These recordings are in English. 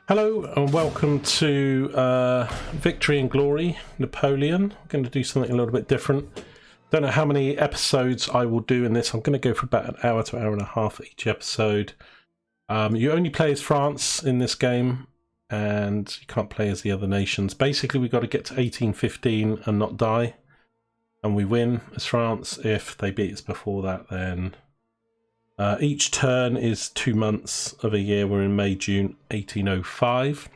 Hello and welcome to Victory and Glory, Napoleon. I'm going to do something a little bit different. Don't know how many episodes I will do in this. I'm going to go for about an hour to hour and a half each episode. You only play as France in this game, and you can't play as the other nations. Basically, we've got to get to 1815 and not die, and we win as France. If they beat us before that, then each turn is 2 months of a year. We're in May, June 1805.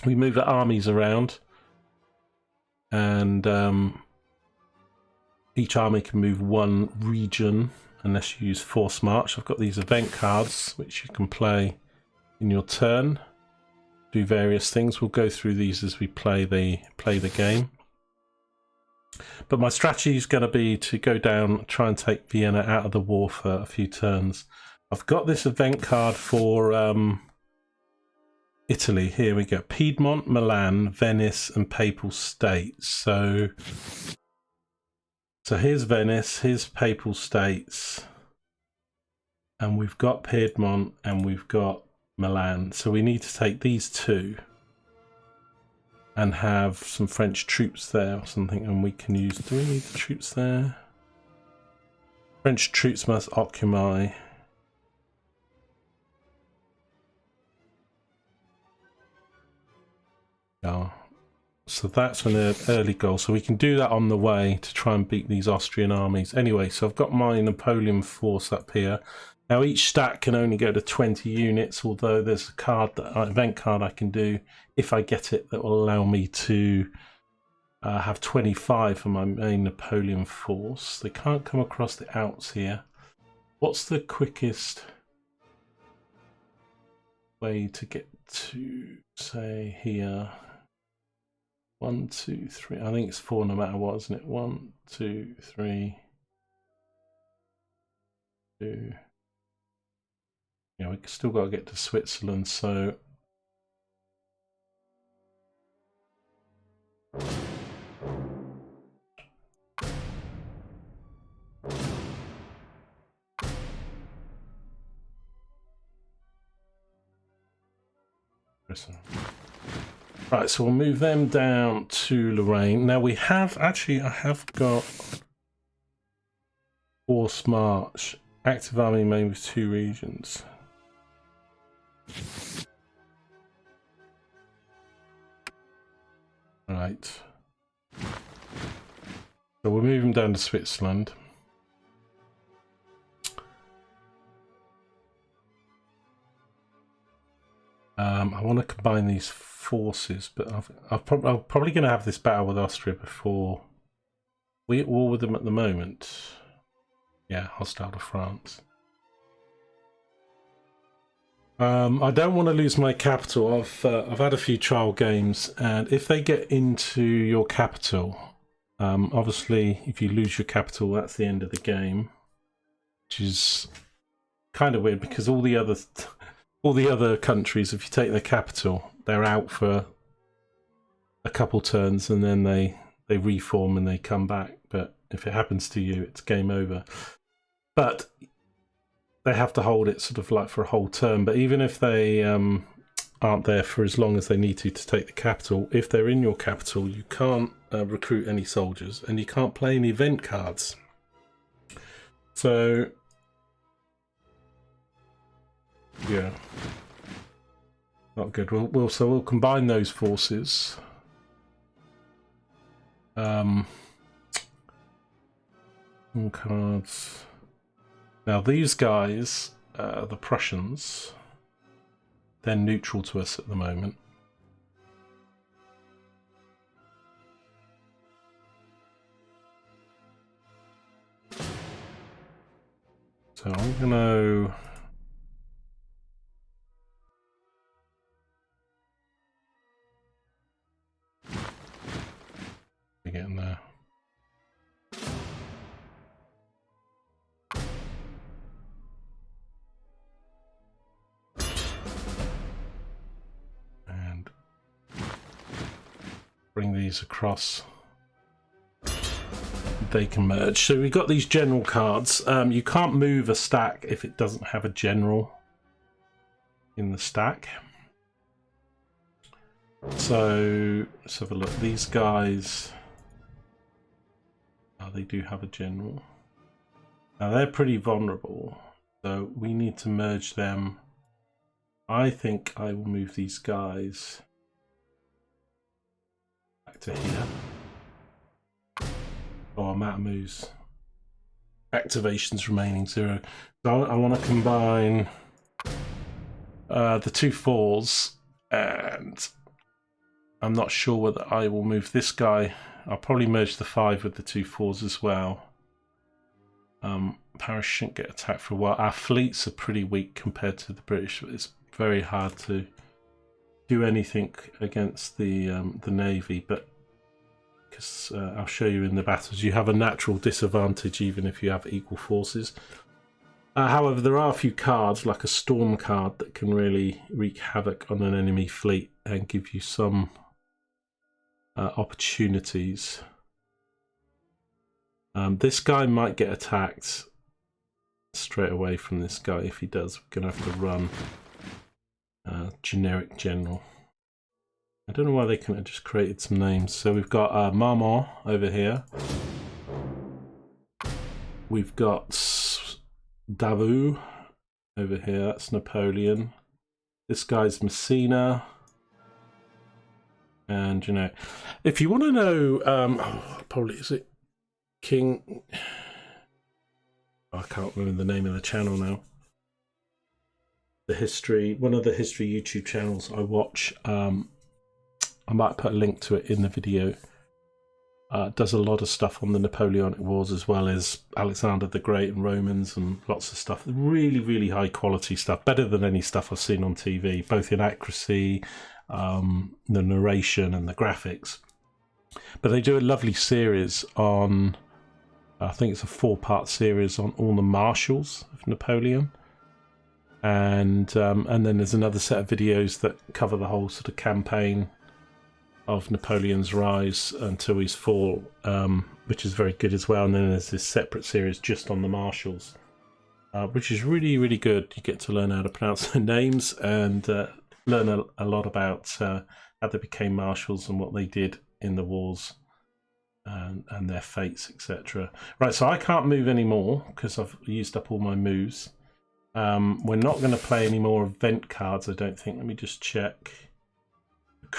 We move our armies around, and each army can move one region unless you use force march. I've got these event cards which you can play in your turn, do various things. We'll go through these as we play the game. But my strategy is going to be to go down, try and take Vienna out of the war for a few turns. I've got this event card for Italy. Here we go. Piedmont, Milan, Venice and Papal States. So here's Venice, here's Papal States. And we've got Piedmont and we've got Milan. So we need to take these two and have some French troops there or something, and we can use... Do we need the troops there? French troops must occupy... Oh. So that's an early goal, so we can do that on the way to try and beat these Austrian armies. Anyway, so I've got my Napoleon force up here. Now each stack can only go to 20 units, although there's a card, event card I can do if I get it, that will allow me to have 25 for my main Napoleon force. They can't come across the Alps here. What's the quickest way to get to, say, here? 1, 2, 3. I think it's 4 no matter what, isn't it? 1, 2, 3, 2. Yeah, we still got to get to Switzerland, so right, so we'll move them down to Lorraine. Now we have, actually I have got force march, active army made with 2 regions. Right. So we'll move them down to Switzerland. I want to combine these forces, but I'm probably going to have this battle with Austria before we at war with them at the moment. Yeah, hostile to France. I don't want to lose my capital. I've had a few trial games, and if they get into your capital, obviously if you lose your capital, that's the end of the game, which is kind of weird because all the other countries, if you take their capital, they're out for a couple turns and then they reform and they come back. But if it happens to you, it's game over. But they have to hold it sort of like for a whole term. But even if they aren't there for as long as they need to take the capital, if they're in your capital, you can't recruit any soldiers and you can't play any event cards. So yeah, not good. So we'll combine those forces. Cards. Now these guys, the Prussians, they're neutral to us at the moment. So I'm gonna get in there. And bring these across. They can merge. So we've got these general cards. You can't move a stack if it doesn't have a general in the stack. So let's have a look. These guys, oh, they do have a general. Now they're pretty vulnerable, so we need to merge them. I think I will move these guys back to here. Oh, I'm out of moves. Activations remaining 0. So I want to combine the 2 4s, and I'm not sure whether I will move this guy. I'll probably merge the 5 with the 2 4s as well. Paris shouldn't get attacked for a while. Our fleets are pretty weak compared to the British. It's very hard to do anything against the Navy, but because I'll show you in the battles, you have a natural disadvantage even if you have equal forces. However, there are a few cards, like a storm card, that can really wreak havoc on an enemy fleet and give you some opportunities. This guy might get attacked straight away from this guy. If he does, we're going to have to run generic general. I don't know why they couldn't have just created some names. So we've got Marmont over here. We've got Davout over here. That's Napoleon. This guy's Messina. And, you know, if you want to know, probably is it King? I can't remember the name of the channel now. The history, one of the history YouTube channels I watch. I might put a link to it in the video. Does a lot of stuff on the Napoleonic Wars as well as Alexander the Great and Romans and lots of stuff. Really, really high quality stuff. Better than any stuff I've seen on TV, both in accuracy, the narration and the graphics. But they do a lovely series on, I think it's a 4-part series on all the Marshals of Napoleon. And then there's another set of videos that cover the whole sort of campaign of Napoleon's rise until his fall, which is very good as well. And then there's this separate series just on the Marshals, which is really, really good. You get to learn how to pronounce their names and learn a lot about how they became Marshals and what they did in the wars and their fates, etc. Right, so I can't move anymore because I've used up all my moves. We're not going to play any more event cards, I don't think. Let me just check.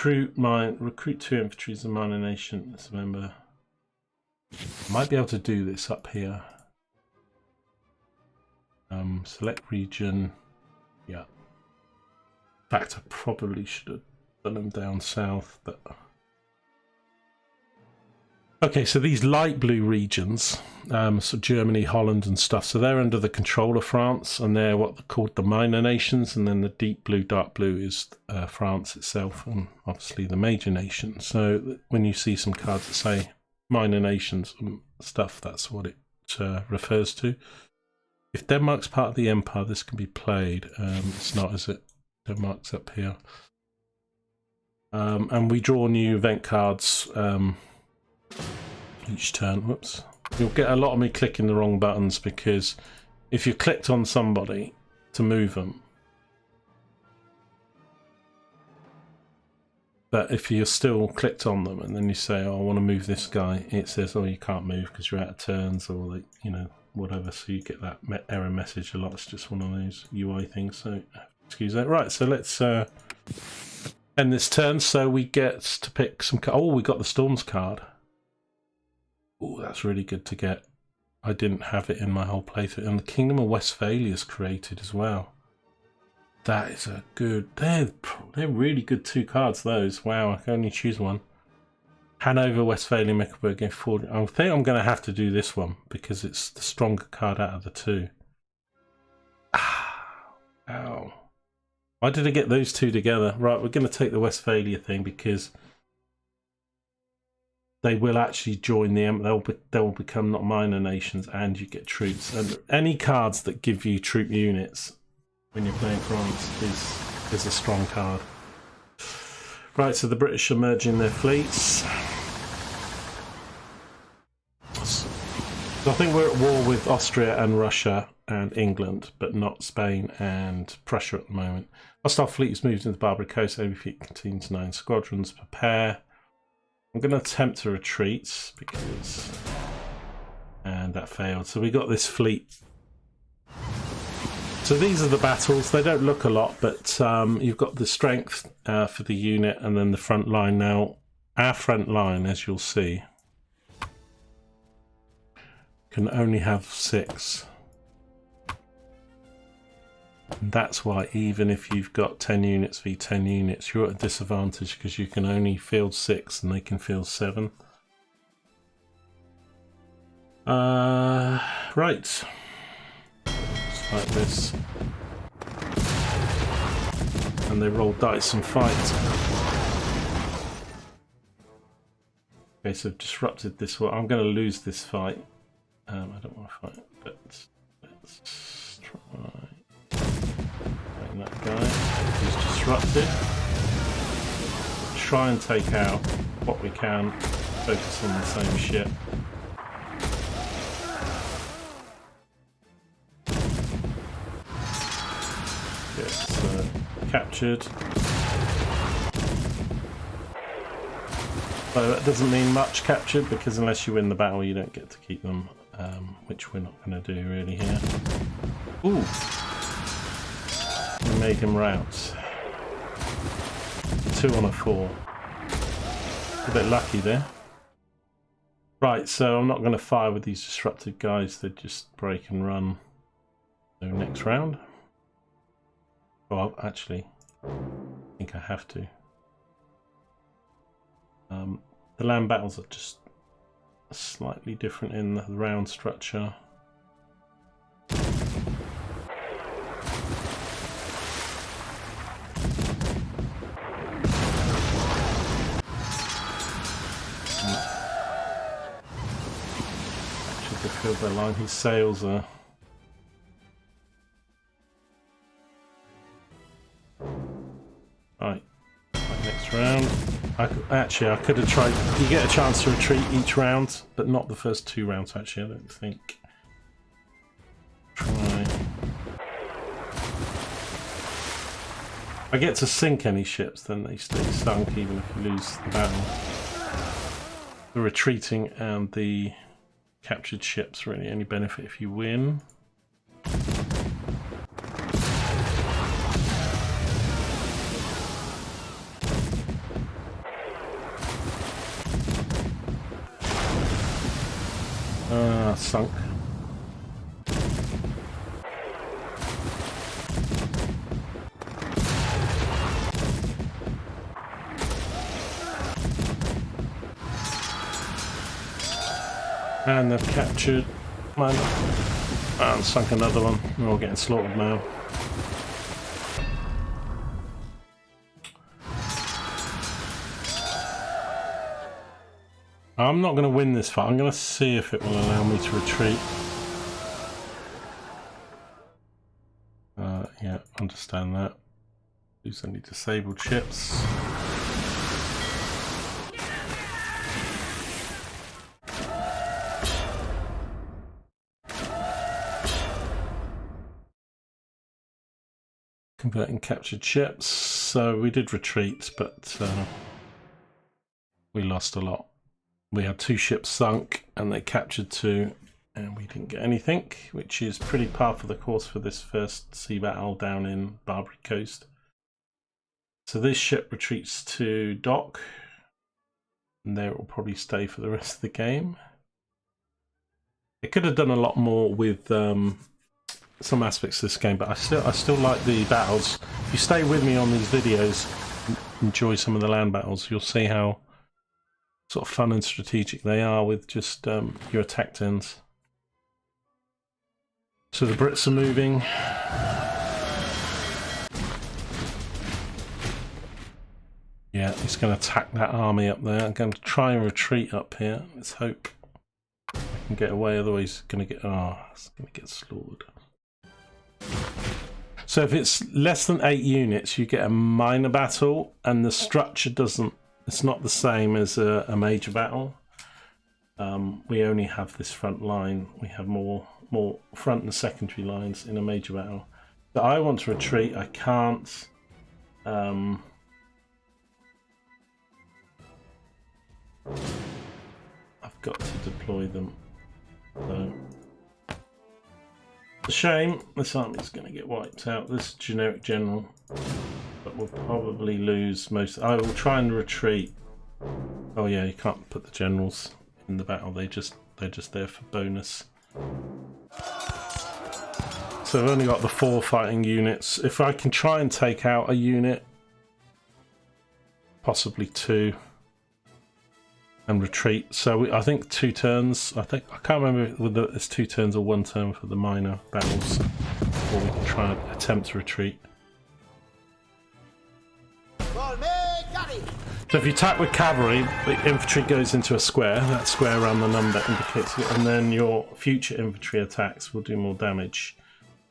Recruit 2 infantry as a minor nation. Let's remember. I might be able to do this up here. Select region. Yeah. In fact, I probably should have done them down south, but okay, so these light blue regions, so Germany, Holland and stuff, so they're under the control of France, and they're what they're called the minor nations, and then the deep blue, dark blue is France itself, and obviously the major nation. So when you see some cards that say minor nations and stuff, that's what it refers to. If Denmark's part of the empire, this can be played. It's not, is it? Denmark's up here. And we draw new event cards each turn. Whoops. You'll get a lot of me clicking the wrong buttons because if you clicked on somebody to move them, but if you're still clicked on them and then you say, oh, I want to move this guy, it says, oh, you can't move because you're out of turns, or like, you know, whatever. So you get that error message a lot. It's just one of those UI things, so excuse that. Right, so let's end this turn. So we get to pick some. Oh, we got the Storms card. Oh, that's really good to get. I didn't have it in my whole playthrough. And the Kingdom of Westphalia is created as well. That is a good... They're really good 2 cards, those. Wow, I can only choose one. Hanover, Westphalia, Mecklenburg, and Ford. I think I'm going to have to do this one because it's the stronger card out of the 2. Ah, ow. Why did I get those 2 together? Right, we're going to take the Westphalia thing because they will actually join the they'll become not minor nations, and you get troops. And any cards that give you troop units when you're playing France is a strong card. Right, so the British are merging their fleets. So I think we're at war with Austria and Russia and England, but not Spain and Prussia at the moment. Hostile fleet has moved into Barbary Coast. Enemy fleet contains 9 squadrons. Prepare. I'm going to attempt to retreat because... And that failed. So we got this fleet. So these are the battles. They don't look a lot, but you've got the strength for the unit and then the front line. Now, our front line, as you'll see, can only have 6. And that's why even if you've got 10 units v 10 units, you're at a disadvantage because you can only field 6 and they can field 7. Right. Just like this. And they roll dice and fight. Okay, so I've disrupted this one. I'm going to lose this fight. I don't want to fight, but let's try. That guy who's disrupted. Try and take out what we can. Focus on the same ship. Gets captured. So that doesn't mean much captured because unless you win the battle, you don't get to keep them, which we're not going to do really here. Ooh. We made him rout. 2 on a 4. A bit lucky there. Right, so I'm not going to fire with these disrupted guys. They just break and run. So next round. Oh, actually, I think I have to. The land battles are just slightly different in the round structure. Their line. His sails are right. Next round. I could have tried. You get a chance to retreat each round, but not the first 2 rounds. Actually, I don't think. Try. I get to sink any ships, then they stay sunk, even if you lose the battle. The retreating and the captured ships really only benefit if you win. Sunk. And they've captured one and sunk another one. We're all getting slaughtered now. I'm not going to win this fight. I'm going to see if it will allow me to retreat. Yeah, understand that. Use any disabled ships. Converting captured ships. So we did retreat, but we lost a lot. We had 2 ships sunk and they captured 2 and we didn't get anything, which is pretty par for the course for this first sea battle down in Barbary Coast. So this ship retreats to dock and there it will probably stay for the rest of the game. It could have done a lot more with some aspects of this game, but I still like the battles. If you stay with me on these videos, enjoy some of the land battles, you'll see how sort of fun and strategic they are with just your attack turns. So the Brits are moving. Yeah, he's going to attack that army up there. I'm going to try and retreat up here. Let's hope I can get away, otherwise he's going to get... Oh, it's going to get slaughtered. So if it's less than 8 units, you get a minor battle, and the structure doesn't... It's not the same as a major battle. We only have this front line. We have more front and secondary lines in a major battle. So I want to retreat. I can't I've got to deploy them. So, it's a shame this army's going to get wiped out. This generic general, but we'll probably lose most. I will try and retreat. Oh yeah, you can't put the generals in the battle. They're just there for bonus. So I've only got the 4 fighting units. If I can try and take out a unit, possibly 2, and retreat. So I think 2 turns. I can't remember whether it's 2 turns or 1 turn for the minor battles, or we can try and attempt to retreat. So if you attack with cavalry, the infantry goes into a square. That square around the number indicates it, and then your future infantry attacks will do more damage.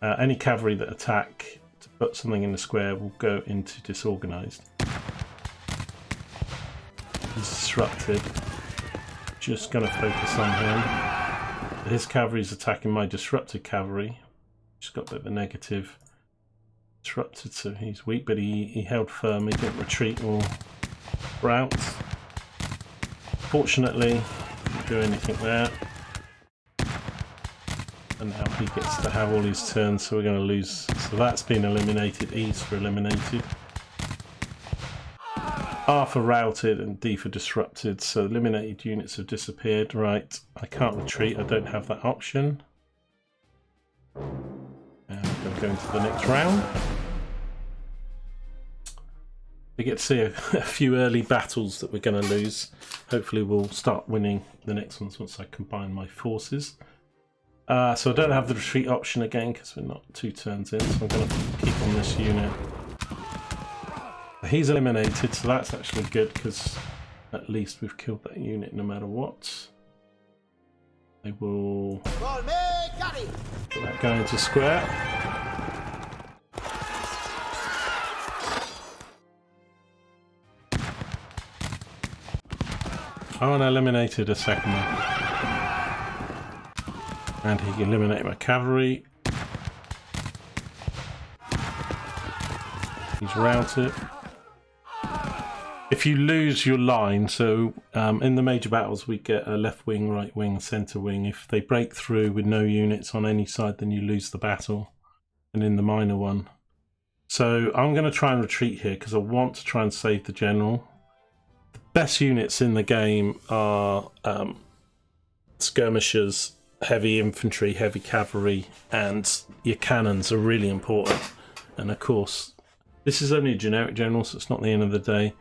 Any cavalry that attack to put something in the square will go into disorganized. He's disrupted. Just going to focus on him. His cavalry is attacking my disrupted cavalry. Just got a bit of a negative. Disrupted, so he's weak, but he held firm. He didn't retreat or rout. Fortunately, didn't do anything there. And now he gets to have all his turns, so we're going to lose. So that's been eliminated. E's for eliminated. R for routed and D for disrupted. So eliminated units have disappeared. Right, I can't retreat. I don't have that option. And we're going to go into the next round. We get to see a few early battles that we're going to lose. Hopefully we'll start winning the next ones once I combine my forces. So I don't have the retreat option again because we're not 2 turns in, so I'm going to keep on this unit. He's eliminated, so that's actually good because at least we've killed that unit no matter what. They will put that guy into square. Oh, and I eliminated a second one. And he eliminated my cavalry. He's routed. If you lose your line, so in the major battles we get a left wing, right wing, centre wing. If they break through with no units on any side, then you lose the battle. And in the minor one. So I'm going to try and retreat here because I want to try and save the general. Best units in the game are skirmishers, heavy infantry, heavy cavalry, and your cannons are really important. And of course, this is only a generic general, so it's not the end of the day.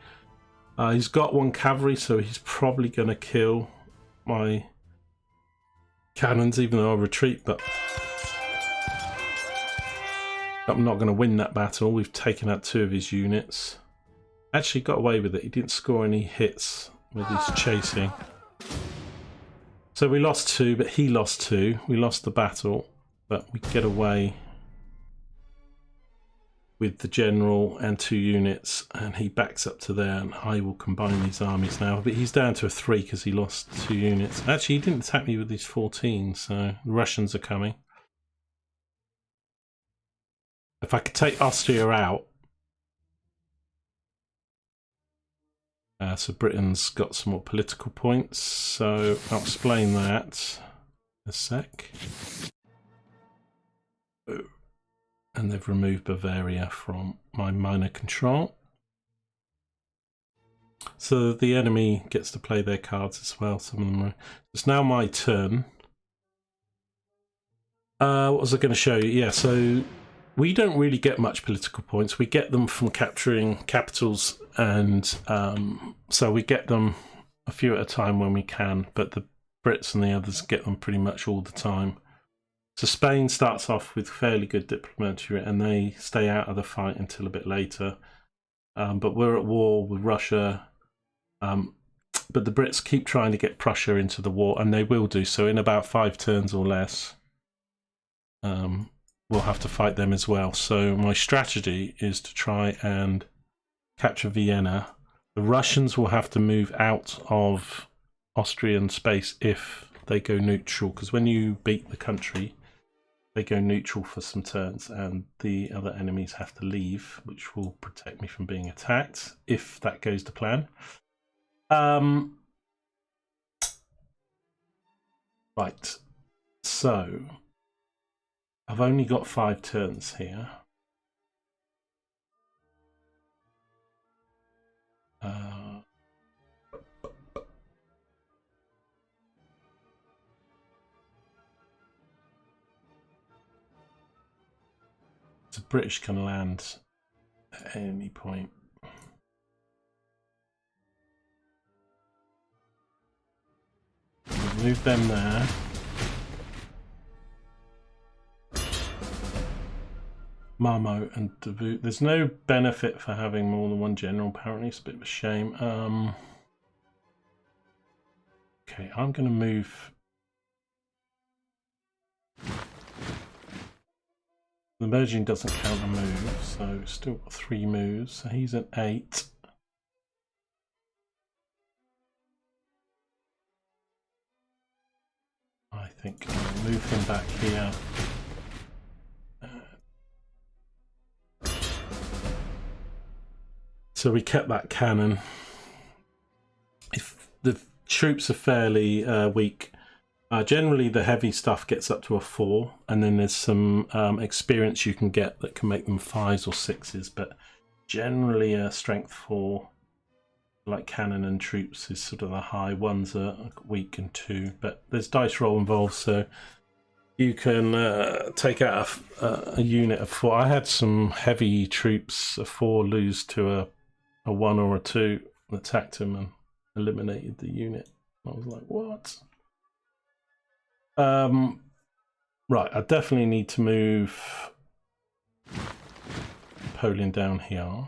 He's got 1 cavalry, so he's probably going to kill my cannons, even though I'll retreat, but I'm not going to win that battle. We've taken out 2 of his units. Actually got away with it. He didn't score any hits with his chasing. So we lost 2, but he lost 2. We lost the battle, but we get away with the general and 2 units, and he backs up to there, and I will combine these armies now. But he's down to a 3 because he lost 2 units. Actually, he didn't attack me with his 14, so the Russians are coming. If I could take Austria out, so Britain's got some more political points, so I'll explain that in a sec. And they've removed Bavaria from my minor control. So the enemy gets to play their cards as well. Some of them are... It's now my turn. What was I going to show you? Yeah, so we don't really get much political points. We get them from capturing capitals, and so we get them a few at a time when we can, but the Brits and the others get them pretty much all the time. So Spain starts off with fairly good diplomacy, and they stay out of the fight until a bit later. But we're at war with Russia, but the Brits keep trying to get Prussia into the war, and they will do so in about 5 turns or less. We'll have to fight them as well. So my strategy is to try and capture Vienna. The Russians will have to move out of Austrian space if they go neutral, because when you beat the country, they go neutral for some turns, and the other enemies have to leave, which will protect me from being attacked if that goes to plan. Right, so I've only got 5 turns here. The British can land at any point. We'll move them there. Marmo and Davout. There's no benefit for having more than one general, apparently. It's a bit of a shame. Okay, I'm going to move. The merging doesn't count a move, so still got 3 moves. So he's at 8. I think I'll move him back here. So we kept that cannon. If the troops are fairly weak, generally the heavy stuff gets up to a 4, and then there's some experience you can get that can make them 5s or 6s, but generally a strength 4 like cannon and troops is sort of the high. 1s are weak and 2, but there's dice roll involved, so you can take out a unit of 4. I had some heavy troops, a 4, lose to a 1 or a 2, attacked him and eliminated the unit. I was like, what? Right, I definitely need to move Napoleon down here.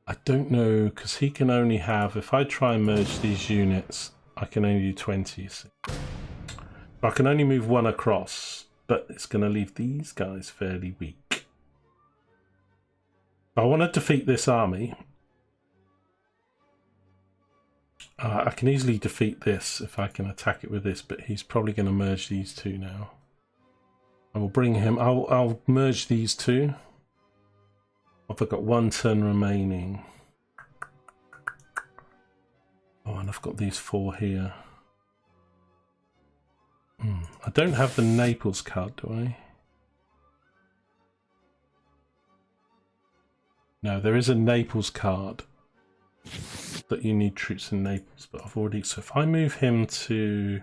I don't know, because he can only have, if I try and merge these units, I can only do 20. I can only move 1 across, but it's going to leave these guys fairly weak. I want to defeat this army. I can easily defeat this if I can attack it with this, but he's probably going to merge these 2 now. I will bring him. I'll merge these 2. I've got 1 turn remaining. Oh, and I've got these 4 here. I don't have the Naples card, do I? No, there is a Naples card that you need troops in Naples, but I've already. So if I move him to,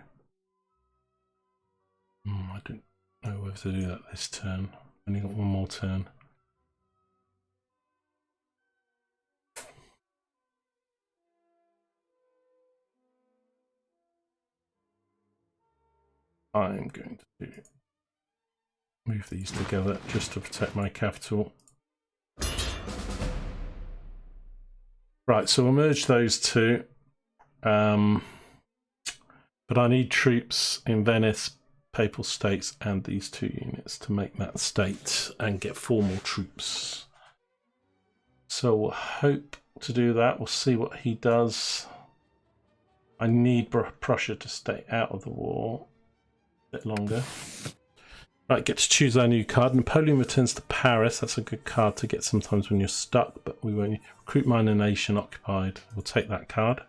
I don't know whether to do that this turn. I've only got 1 more turn. I'm going to move these together just to protect my capital. Right, so we'll merge those 2. But I need troops in Venice, Papal States, and these 2 units to make that state and get 4 more troops. So we'll hope to do that. We'll see what he does. I need Prussia to stay out of the war a bit longer. Right, get to choose our new card. Napoleon returns to Paris. That's a good card to get sometimes when you're stuck, but we won't. Recruit minor nation occupied. We'll take that card.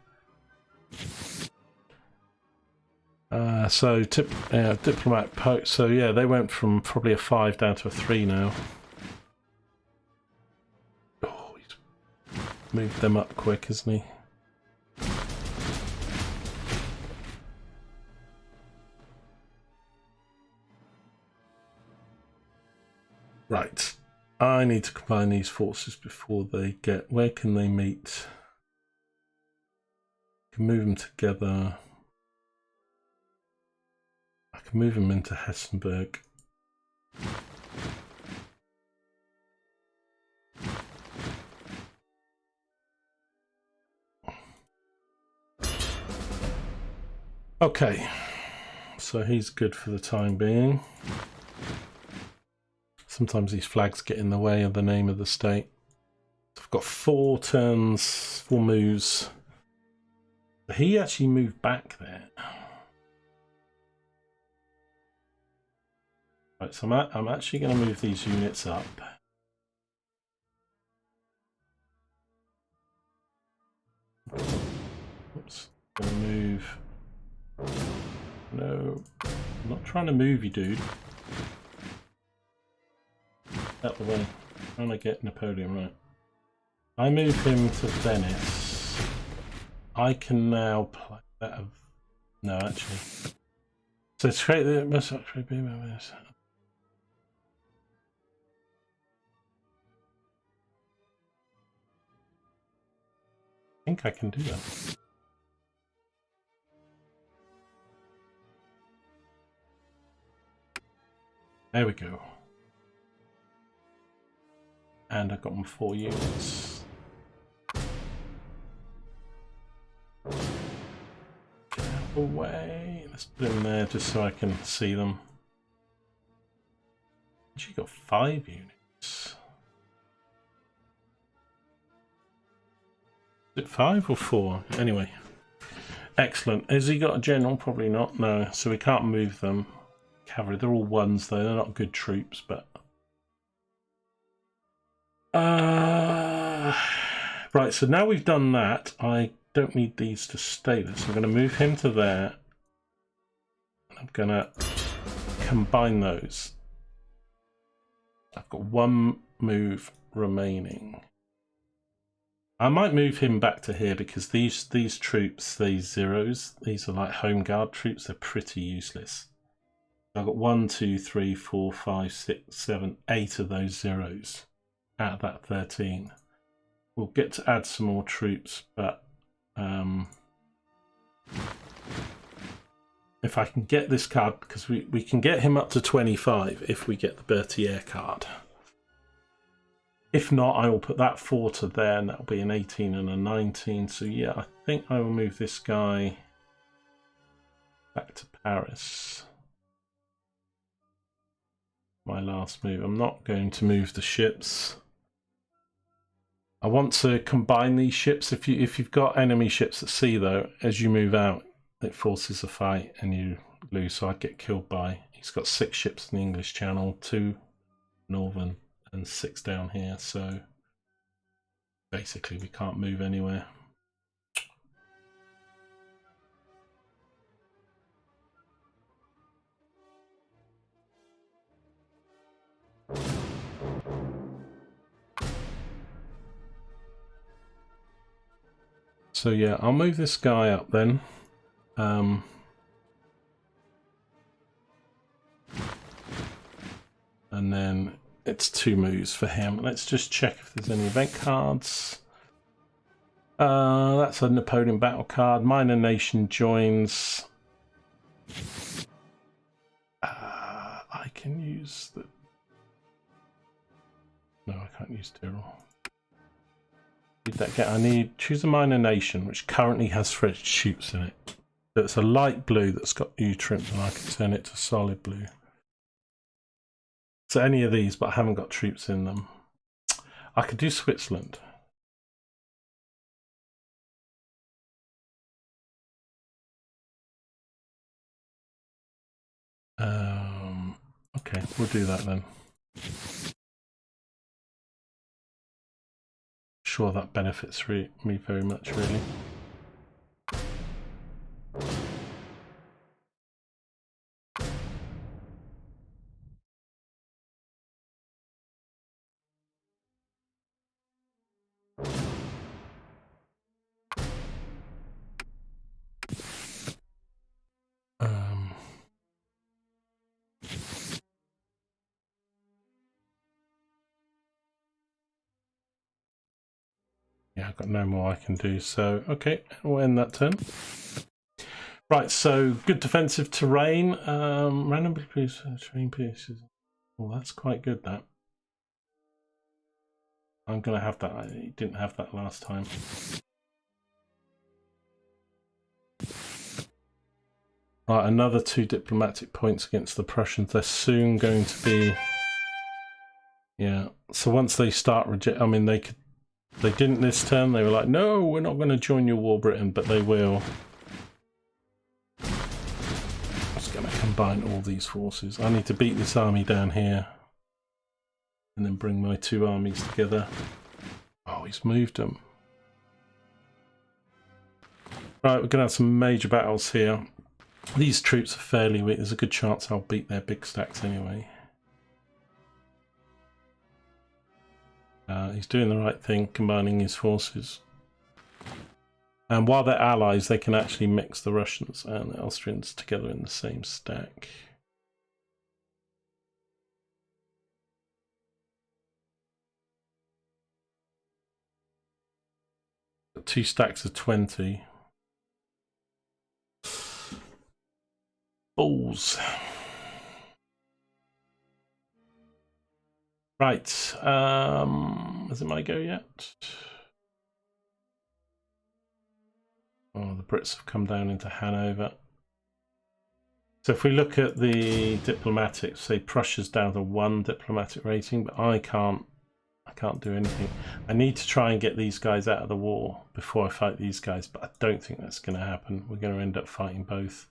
So diplomat post. So yeah, they went from probably a 5 down to a 3 now. Oh, he's moved them up quick, isn't he? Right, I need to combine these forces before they get. Where can they meet? I can move them together. I can move them into Hessenberg. Okay, so he's good for the time being. Sometimes these flags get in the way of the name of the state. I've got 4 turns, 4 moves. He actually moved back there. Right, so I'm actually going to move these units up. Oops, I'm going to move. No, I'm not trying to move you, dude. Out the way. I'm trying to get Napoleon right. I move him to Venice. I can now play that. No, actually. So it's create the most actually be Venice. I think I can do that. There we go. And I've got them 4 units. Get out of the way. Let's put them there just so I can see them. Actually got 5 units. Is it 5 or 4? Anyway. Excellent. Has he got a general? Probably not. No. So we can't move them. Cavalry. They're all 1s though. They're not good troops, but... Right, so now we've done that, I don't need these to stay there, so I'm going to move him to there. I'm going to combine those. I've got 1 move remaining. I might move him back to here because these troops, these zeros, these are like home guard troops, they're pretty useless. I've got 1, 2, 3, 4, 5, 6, 7, 8 of those zeros out of that 13. We'll get to add some more troops, but if I can get this card, because we can get him up to 25 if we get the Berthier card. If not, I will put that 4 to there, and that'll be an 18 and a 19. So yeah, I think I will move this guy back to Paris. My last move. I'm not going to move the ships. I want to combine these ships. If you've got enemy ships at sea though, as you move out, it forces a fight and you lose. So I'd get killed by. He's got 6 ships in the English Channel, 2 northern, and 6 down here. So basically, we can't move anywhere. So yeah, I'll move this guy up then. And then it's 2 moves for him. Let's just check if there's any event cards. That's a Napoleon battle card. Minor nation joins. I can use the... No, I can't use Tyrol. I need choose a minor nation which currently has French troops in it. So it's a light blue that's got U trim, and I can turn it to solid blue. So any of these, but I haven't got troops in them. I could do Switzerland. Okay, we'll do that then. Sure, that benefits me very much, really. Yeah, I've got no more I can do, so okay, we'll end that turn. Right, so good defensive terrain. Random terrain pieces. Well, that's quite good, that. I'm going to have that. I didn't have that last time. Right, another 2 diplomatic points against the Prussians. They're soon going to be... Yeah, so once they start reject... I mean, they didn't this turn. They were like, no, we're not going to join your war, Britain, but they will. I'm just going to combine all these forces. I need to beat this army down here and then bring my two armies together. Oh, he's moved them. Right, we're going to have some major battles here. These troops are fairly weak. There's a good chance I'll beat their big stacks anyway. He's doing the right thing, combining his forces. And while they're allies, they can actually mix the Russians and the Austrians together in the same stack. Two stacks of 20. Balls. Right. Has it my go yet? Oh, the Brits have come down into Hanover. So if we look at the diplomatics, say Prussia's down to 1 diplomatic rating, but I can't do anything. I need to try and get these guys out of the war before I fight these guys, but I don't think that's going to happen. We're going to end up fighting both.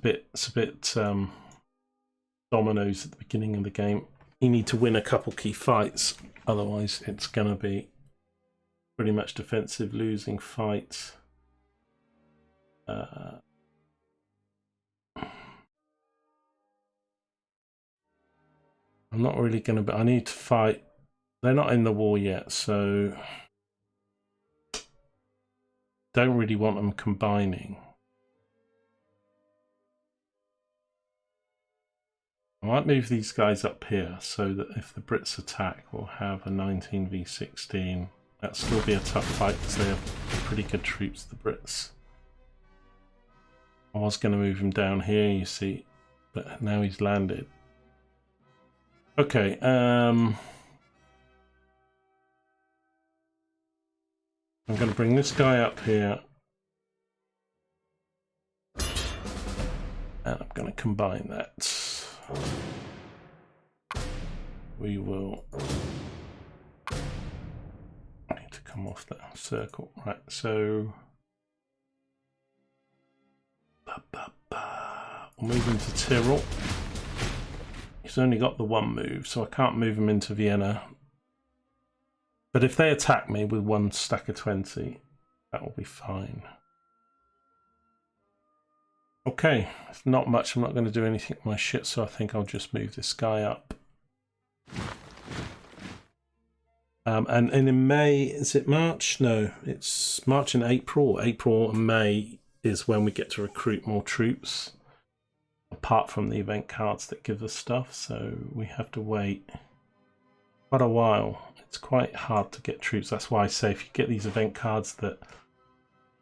It's a bit dominoes at the beginning of the game. You need to win a couple key fights, otherwise it's going to be pretty much defensive losing fights. I'm not really going to, but I need to fight. They're not in the war yet, so don't really want them combining. I might move these guys up here so that if the Brits attack, we'll have a 19 v 16. That'll still be a tough fight because they have pretty good troops, the Brits. I was going to move him down here, you see, but now he's landed. Okay, I'm going to bring this guy up here. And I'm going to combine that. We will need to come off that circle. Right, so we'll move into Tyrol. He's only got the 1 move, so I can't move him into Vienna. But if they attack me with 1 stack of 20, that will be fine. Okay, it's not much. I'm not going to do anything with my shit, so I think I'll just move this guy up. And in May, is it March? No, it's March and April. April and May is when we get to recruit more troops, apart from the event cards that give us stuff. So we have to wait quite a while. It's quite hard to get troops. That's why I say if you get these event cards that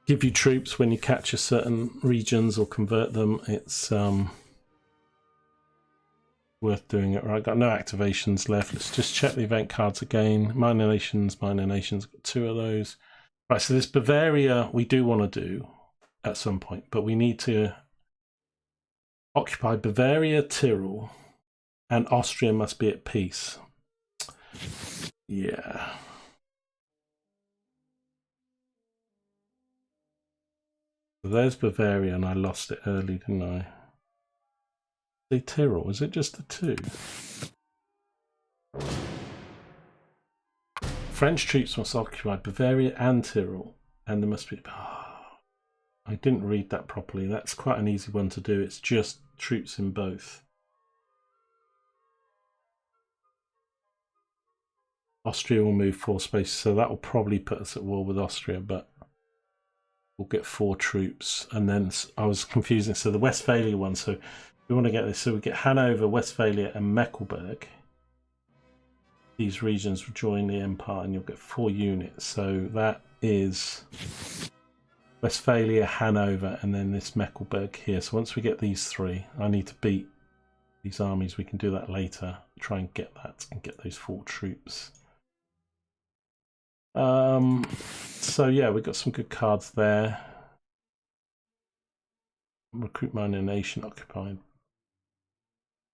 give you troops when you capture certain regions or convert them, it's worth doing it. Right, got no activations left. Let's just check the event cards again. Minor nations, got 2 of those. Right, so this Bavaria we do want to do at some point, but we need to occupy Bavaria, Tyrol, and Austria must be at peace. Yeah. So there's Bavaria, and I lost it early, didn't I? The Tyrol, is it just the 2? French troops must occupy Bavaria and Tyrol, and there must be... Oh, I didn't read that properly. That's quite an easy one to do. It's just troops in both. Austria will move 4 spaces, so that will probably put us at war with Austria, but we'll get 4 troops. And then I was confusing, so the Westphalia one, so we want to get this, so we get Hanover, Westphalia and Mecklenburg. These regions will join the empire and you'll get 4 units, so that is Westphalia, Hanover, and then this Mecklenburg here. So once we get these 3, I need to beat these armies. We can do that later, try and get that and get those 4 troops. So yeah, we've got some good cards there. Recruit minor nation occupied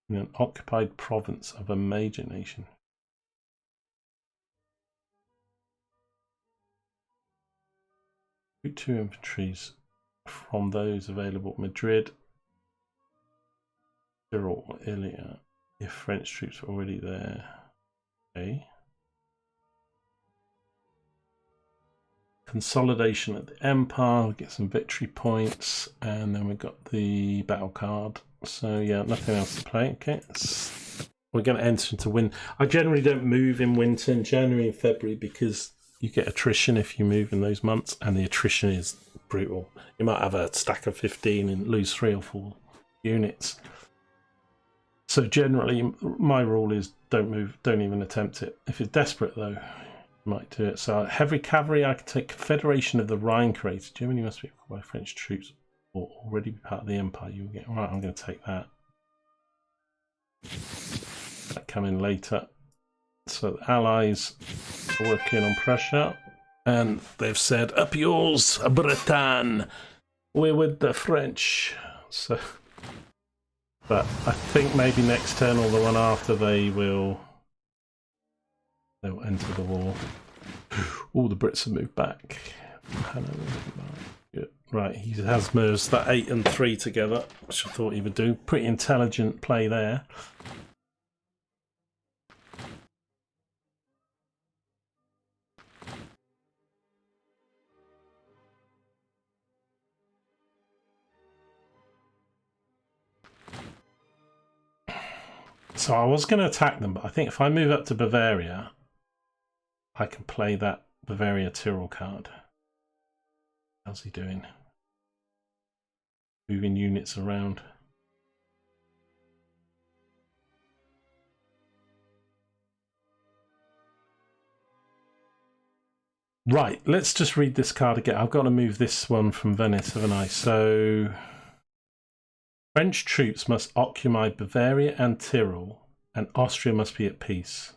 in an occupied province of a major nation. Recruit 2 infantries from those available at Madrid. Tyrol or Ilia if French troops are already there. Okay. Consolidation at the Empire, we get some victory points, and then we've got the battle card. So yeah, nothing else to play. Okay, we're going to enter into winter. I generally don't move in winter, in January and February, because you get attrition if you move in those months, and the attrition is brutal. You might have a stack of 15 and lose 3 or 4 units. So generally, my rule is don't move, don't even attempt it. If you're desperate though, might do it. So heavy cavalry, I can take Confederation of the Rhine created. Germany must be by French troops or already be part of the Empire. You'll get right. I'm going to take that. That come in later. So the Allies are working on Prussia, and they've said, "Up yours, Bretagne. We're with the French." So, but I think maybe next turn or the one after they'll enter the war. All the Brits have moved back. Right, he has merged that 8 and 3 together, which I thought he would do. Pretty intelligent play there. So I was going to attack them, but I think if I move up to Bavaria, I can play that Bavaria Tyrol card. How's he doing? Moving units around. Right, let's just read this card again. I've got to move this one from Venice, haven't I? So French troops must occupy Bavaria and Tyrol, and Austria must be at peace.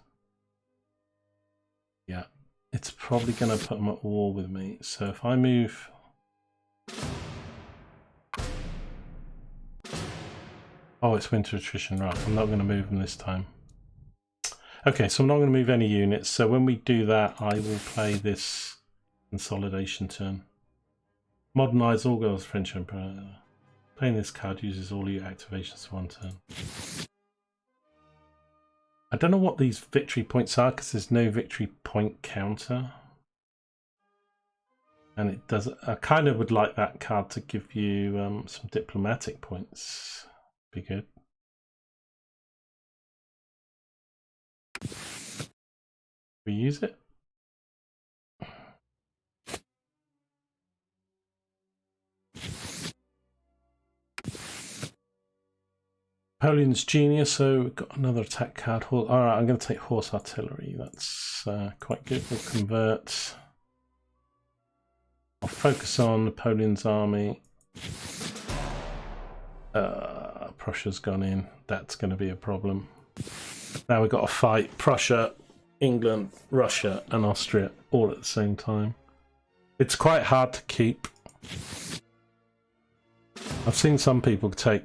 Yeah, it's probably going to put them at war with me. So if I move... Oh, it's winter attrition, right. I'm not going to move them this time. Okay, so I'm not going to move any units. So when we do that, I will play this consolidation turn. Modernize all girls French Emperor. Playing this card uses all your activations for one turn. I don't know what these victory points are because there's no victory point counter. And it does. I kind of would like that card to give you some diplomatic points. Be good. We use it. Napoleon's genius, so we've got another attack card. Alright, I'm going to take horse artillery. That's quite good. We'll convert. I'll focus on Napoleon's army. Prussia's gone in. That's going to be a problem. Now we've got to fight Prussia, England, Russia and Austria all at the same time. It's quite hard to keep. I've seen some people take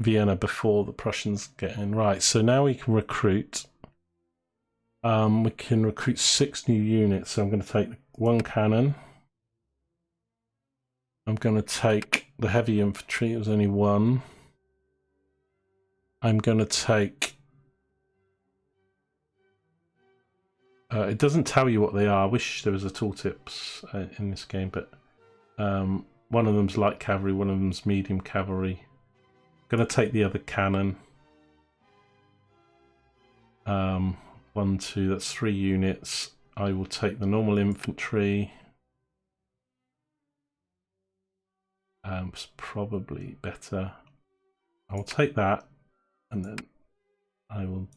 Vienna before the Prussians get in. Right, so now we can recruit. We can recruit 6 new units. So I'm going to take 1 cannon. I'm going to take the heavy infantry. It was only 1. I'm going to take... it doesn't tell you what they are. I wish there was a tooltips in this game, but one of them's light cavalry, one of them's medium cavalry. I'm going to take the other cannon. 1, 2, that's 3 units. I will take the normal infantry. It's probably better. I will take that, and then I will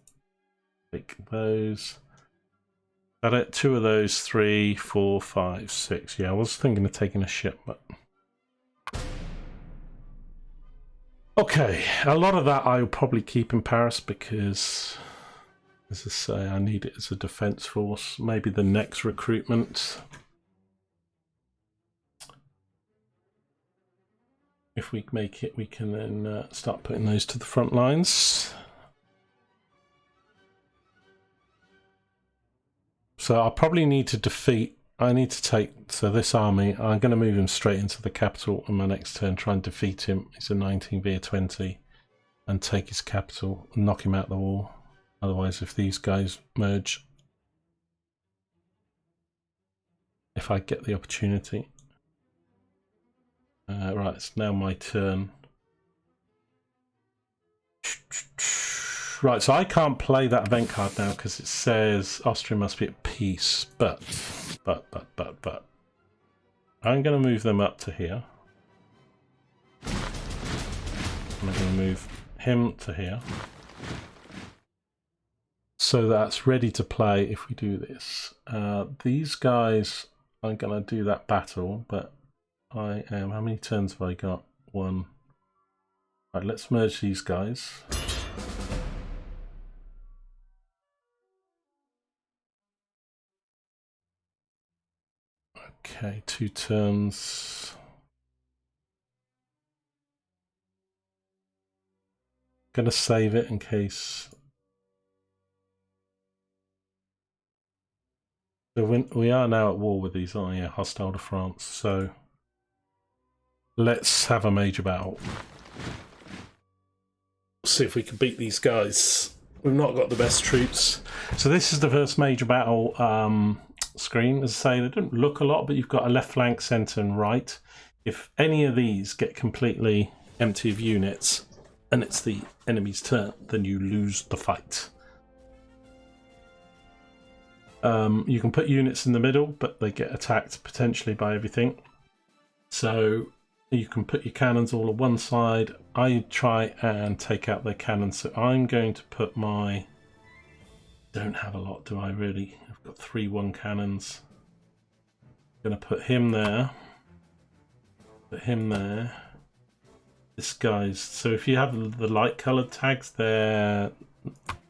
take those. Got it. 2 of those. 3, 4, 5, 6. Yeah, I was thinking of taking a ship, but okay. A lot of that I will probably keep in Paris because, as I say, I need it as a defense force. Maybe the next recruitment. If we make it, we can then start putting those to the front lines. So I'll probably need to defeat, I need to take, so this army, I'm going to move him straight into the capital on my next turn, try and defeat him. He's a 19 via 20. and take his capital and knock him out the wall. Otherwise, if these guys merge, if I get the opportunity. Right, it's now my turn. Right, so I can't play that event card now because it says Austria must be at peace, but I'm going to move them up to here. I'm going to move him to here. So that's ready to play if we do this. These guys, I'm going to do that battle, but I am... How many turns have I got? 1. Right, let's merge these guys. Okay, 2 turns. Gonna save it in case. So we are now at war with these, aren't we? Yeah, hostile to France. So let's have a major battle. See if we can beat these guys. We've not got the best troops. So this is the first major battle screen. As I say, they don't look a lot, but you've got a left flank, centre and right. If any of these get completely empty of units and it's the enemy's turn, then you lose the fight. You can put units in the middle, but they get attacked potentially by everything. So you can put your cannons all on one side. I try and take out their cannons. So I'm going to put my... Don't have a lot, do I really? I've got 3 1 cannons. I'm going to put him there. Put him there. This guy's... So if you have the light coloured tags, they're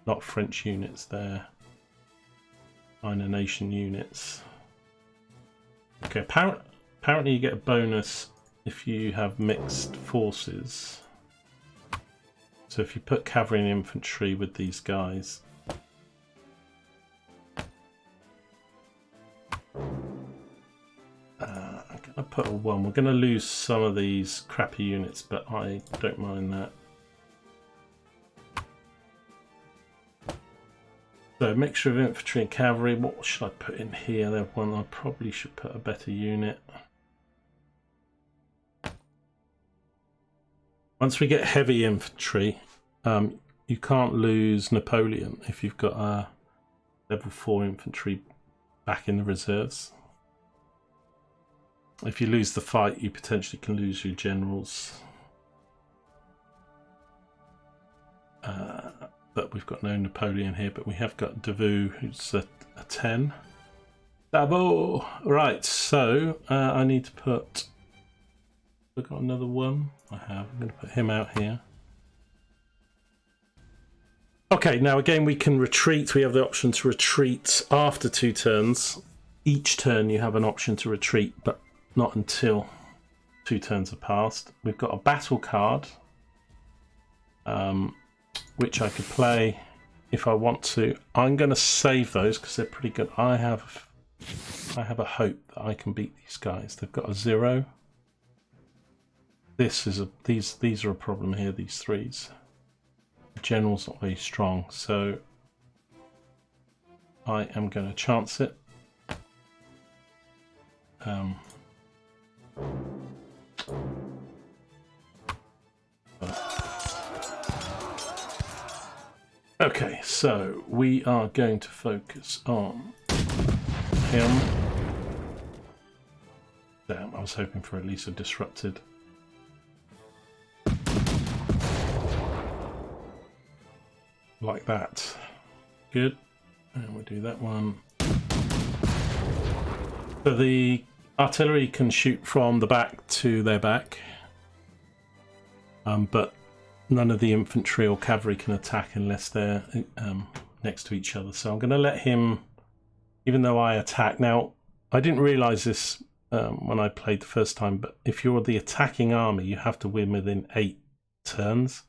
not French units, they're Minor Nation units. Okay, apparently you get a bonus if you have mixed forces. So if you put cavalry and infantry with these guys, I'm going to put a 1. We're going to lose some of these crappy units, but I don't mind that. So mixture of infantry and cavalry. What should I put in here? There's one I probably should put a better unit. Once we get heavy infantry, you can't lose Napoleon if you've got a level 4 infantry back in the reserves. If you lose the fight, you potentially can lose your generals. But we've got no Napoleon here, but we have got Davout, who's a 10. Davout! Right, so I need to put... I've got another 1. I have. I'm going to put him out here. Okay, now again we can retreat. We have the option to retreat after 2 turns. Each turn you have an option to retreat, but not until 2 turns are passed. We've got a battle card, which I could play if I want to. I'm going to save those because they're pretty good. I have a hope that I can beat these guys. They've got a 0. This is these are a problem here. These 3s. The general's not very strong, so I am going to chance it. Okay, so we are going to focus on him. Damn, I was hoping for at least a disrupted. Like that. Good. And we'll do that one. So the artillery can shoot from the back to their back. But none of the infantry or cavalry can attack unless they're next to each other. So I'm going to let him, even though I attack. Now, I didn't realise this when I played the first time, but if you're the attacking army, you have to win within 8 turns.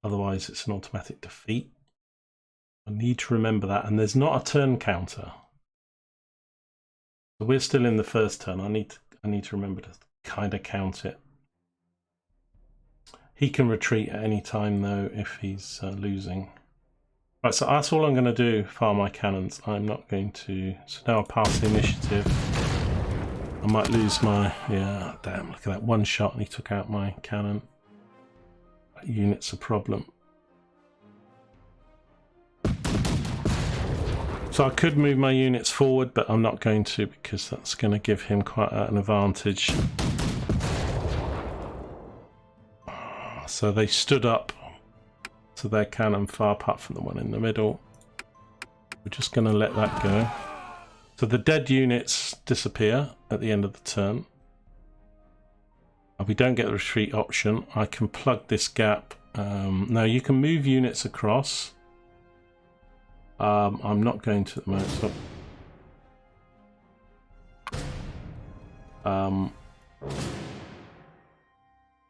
Otherwise, it's an automatic defeat. I need to remember that. And there's not a turn counter. So we're still in the first turn. I need to remember to kind of count it. He can retreat at any time though if he's losing. Right, so that's all I'm going to do. Fire my cannons. I'm not going to. So now I'll pass the initiative. I might lose my. Yeah, damn! Look at that one shot, and he took out my cannon. That unit's a problem. So I could move my units forward, but I'm not going to because that's going to give him quite an advantage. So they stood up to their cannon far apart from the one in the middle. We're just going to let that go. So the dead units disappear at the end of the turn. We don't get the retreat option. I can plug this gap. Now you can move units across. I'm not going to at the moment. So,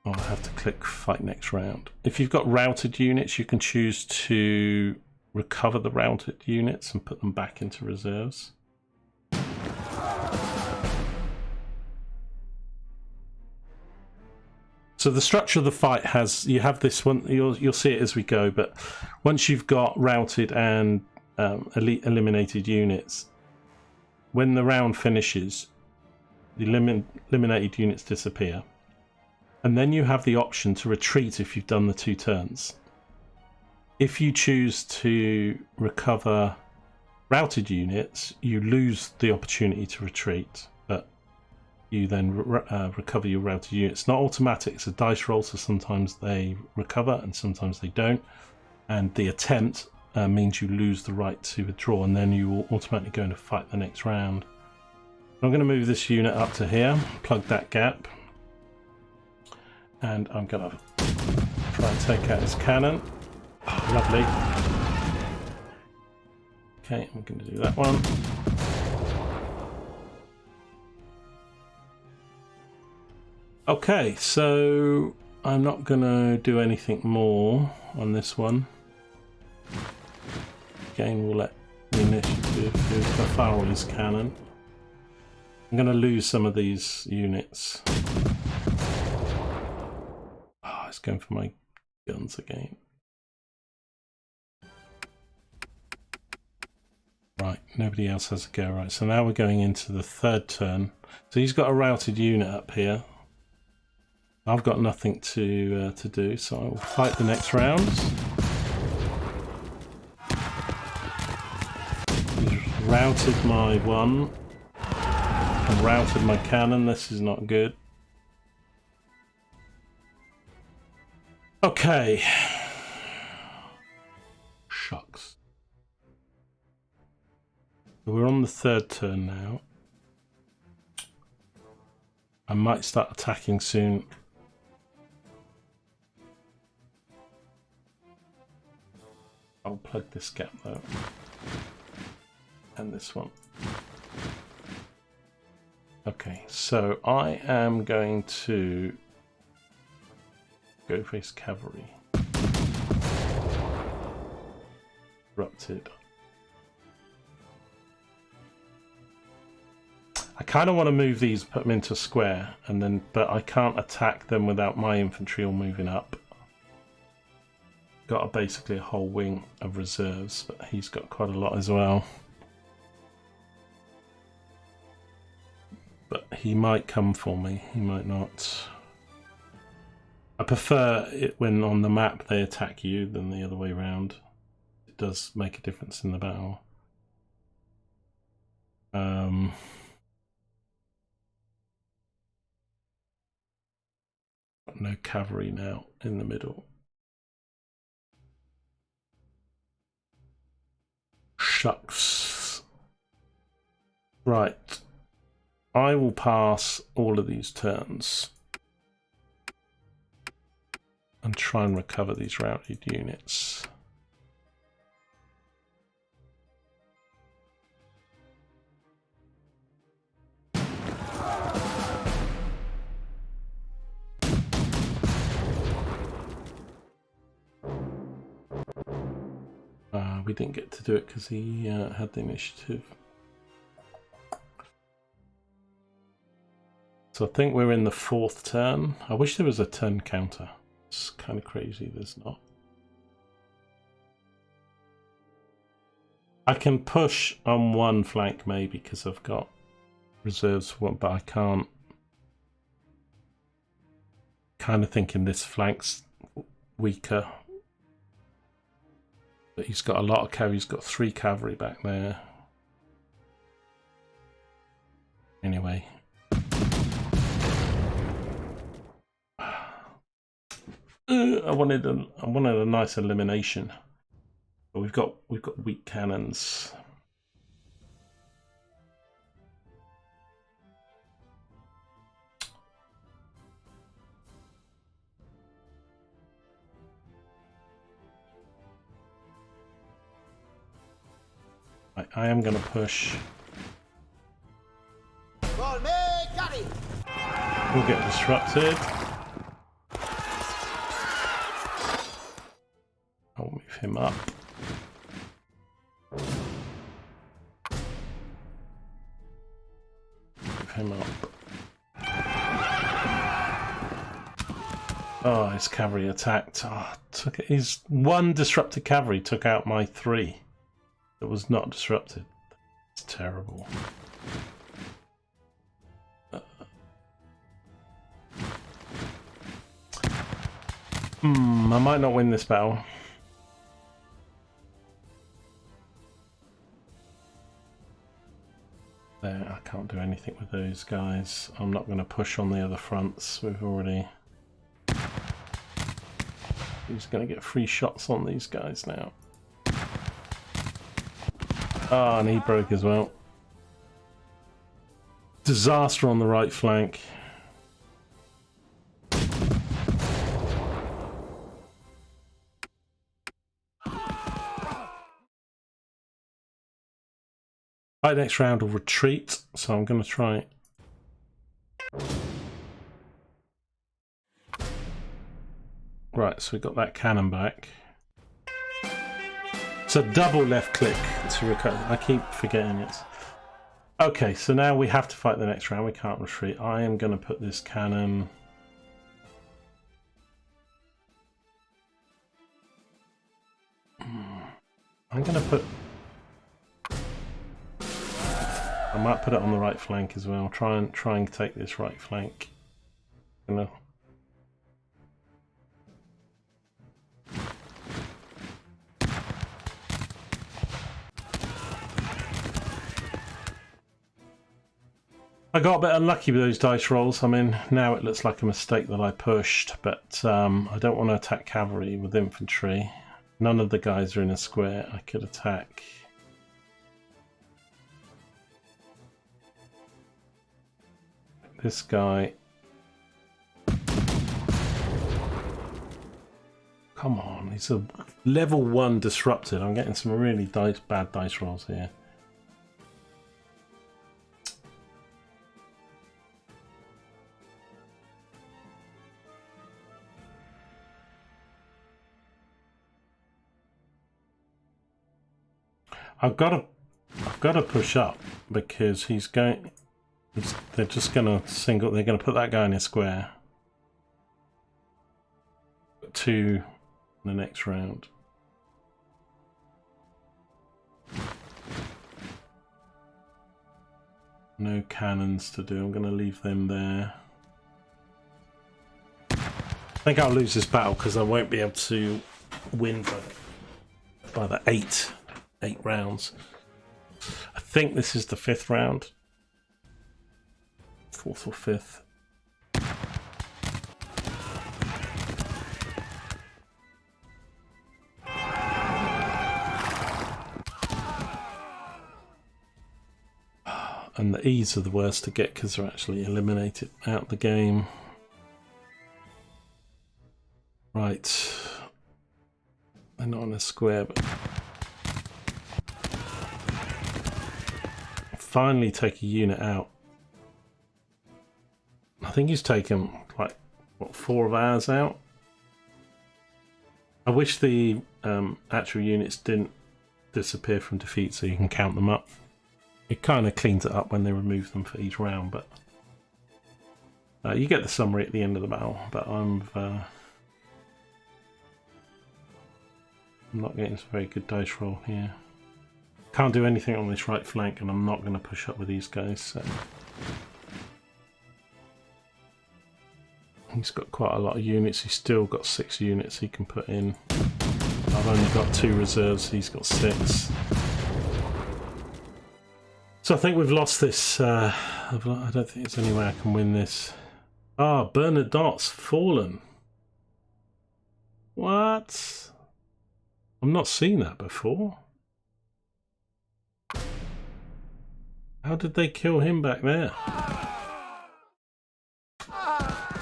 I have to click fight next round. If you've got routed units, you can choose to recover the routed units and put them back into reserves. So the structure of the fight has, you have this one, you'll see it as we go, but once you've got routed and eliminated units, when the round finishes, the eliminated units disappear. And then you have the option to retreat if you've done the 2 turns. If you choose to recover routed units, you lose the opportunity to retreat, but you then recover your routed units. It's not automatic, it's a dice roll, so sometimes they recover and sometimes they don't. And the attempt means you lose the right to withdraw, and then you will automatically go into fight the next round. I'm going to move this unit up to here, plug that gap. And I'm going to try and take out his cannon. Oh, lovely. Okay, I'm going to do that one. Okay, so I'm not going to do anything more on this one. Again, we'll let the initiative fire his cannon. I'm going to lose some of these units. It's going for my guns again. Right, nobody else has a go. Right, so now we're going into the 3rd turn. So he's got a routed unit up here. I've got nothing to do, so I will fight the next round. He's routed my one and routed my cannon. This is not good. Okay. Shucks. We're on the 3rd turn now. I might start attacking soon. I'll plug this gap though. And this one. Okay, so I am going to go face cavalry. Disrupted. I kind of want to move these, put them into square, and then, but I can't attack them without my infantry all moving up. Got basically a whole wing of reserves, but he's got quite a lot as well. But he might come for me, he might not. I prefer it when on the map they attack you than the other way around. It does make a difference in the battle. No cavalry now in the middle. Shucks. Right. I will pass all of these turns and try and recover these routed units. We didn't get to do it because he had the initiative. So I think we're in the 4th turn. I wish there was a turn counter. It's kind of crazy there's not. I can push on one flank maybe because I've got reserves for one, but I can't. Kind of thinking this flank's weaker. But he's got a lot of cavalry. He's got 3 cavalry back there. Anyway. I wanted a nice elimination. But we've got weak cannons. I am going to push. We'll get disrupted. I'll move him up. Move him up. Oh, his cavalry attacked. Oh, his 1 disrupted cavalry took out my 3. It was not disrupted. It's terrible. I might not win this battle. There, I can't do anything with those guys. I'm not going to push on the other fronts. We've already... He's going to get free shots on these guys now. Ah, and he broke as well. Disaster on the right flank. Right, next round will retreat, so I'm going to try. Right, so we got that cannon back. It's a double left click to recover. I keep forgetting it. Okay, so now we have to fight the next round. We can't retreat. I am going to put this cannon... I'm going to put... I might put it on the right flank as well. Try and take this right flank. Gonna... I got a bit unlucky with those dice rolls. I mean, now it looks like a mistake that I pushed, but I don't want to attack cavalry with infantry. None of the guys are in a square. I could attack. This guy. Come on, he's a level 1 disrupted. I'm getting some really bad dice rolls here. I've got to push up because they're just gonna they're gonna put that guy in a square. 2 in the next round. No cannons to do. I'm gonna leave them there. I think I'll lose this battle because I won't be able to win by the 8 rounds. I think this is the 5th round. 4th or 5th. And the E's are the worst to get because they're actually eliminated out the game. Right. They're not in a square, but... Finally take a unit out. I think he's taken like what 4 of ours out. I wish the actual units didn't disappear from defeat so you can count them up. It kind of cleans it up when they remove them for each round, but you get the summary at the end of the battle. But I'm not getting a very good dice roll here. Can't do anything on this right flank, and I'm not going to push up with these guys, so... He's got quite a lot of units. He's still got 6 units he can put in. I've only got 2 reserves, he's got 6. So I think we've lost this. I don't think there's any way I can win this. Ah, Bernadotte's fallen. What? I've not seen that before. How did they kill him back there?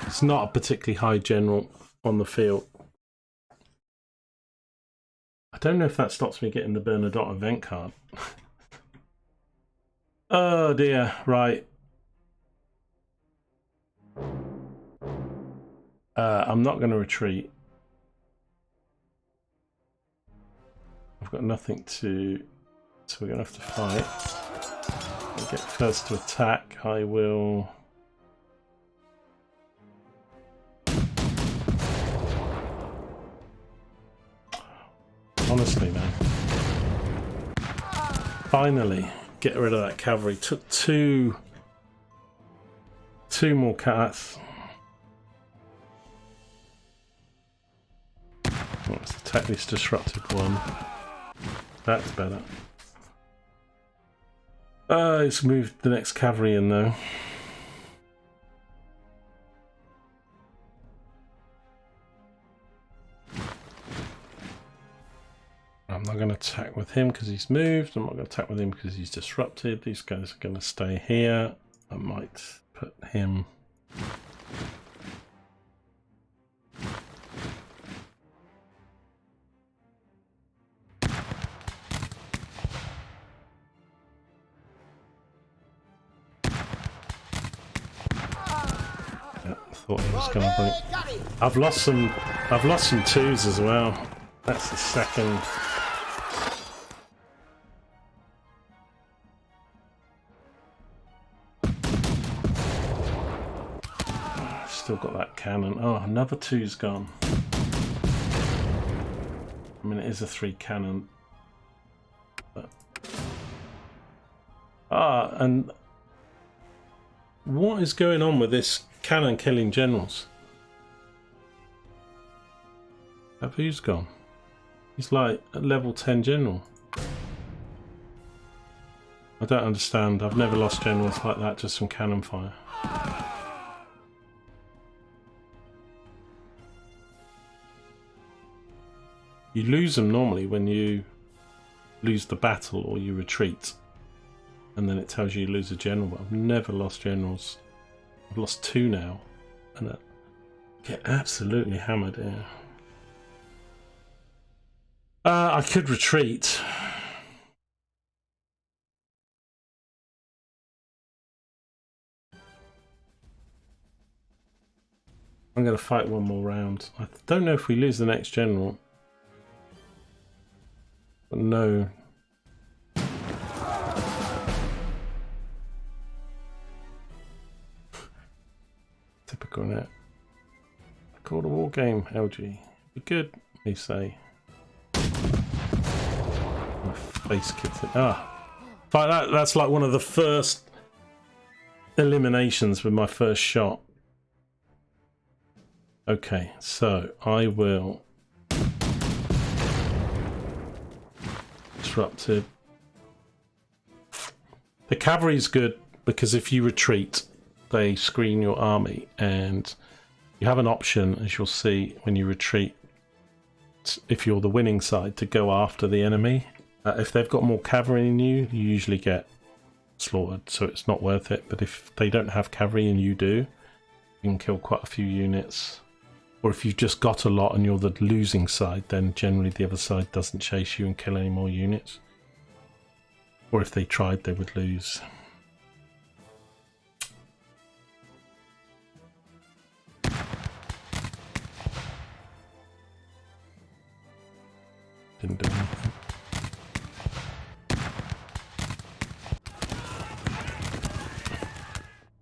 It's not a particularly high general on the field. I don't know if that stops me getting the Bernadotte event card. Oh dear, right. I'm not going to retreat. I've got nothing to... So we're going to have to fight. I'll get first to attack. I will... Honestly, man. Finally, get rid of that cavalry. Took two more cats. Let's attack this disrupted one. That's better. Let's move the next cavalry in though. I'm not going to attack with him because he's moved. I'm not going to attack with him because he's disrupted. These guys are going to stay here. I might put him... Thought he was going to bring... I've lost some twos as well. That's the second. Still got that cannon. Oh, another two's gone. I mean, it is a 3 cannon. But... Ah, and what is going on with this cannon killing generals? Who's gone? He's like a level 10 general. I don't understand. I've never lost generals like that just from cannon fire. You lose them normally when you lose the battle or you retreat. And then it tells you lose a general, but I've never lost generals. I've lost 2 now. And I get absolutely hammered here. I could retreat. I'm going to fight one more round. I don't know if we lose the next general. But no. Typical net. Called a war game, LG. Be good, they say. My face kicked it. That's like one of the first eliminations with my first shot. Okay, so I will disrupted. The cavalry is good because if you retreat, they screen your army, and you have an option, as you'll see when you retreat, if you're the winning side, to go after the enemy. If they've got more cavalry than you, you usually get slaughtered, so it's not worth it. But if they don't have cavalry and you do, you can kill quite a few units. Or if you've just got a lot and you're the losing side, then generally the other side doesn't chase you and kill any more units. Or if they tried, they would lose. Didn't do anything.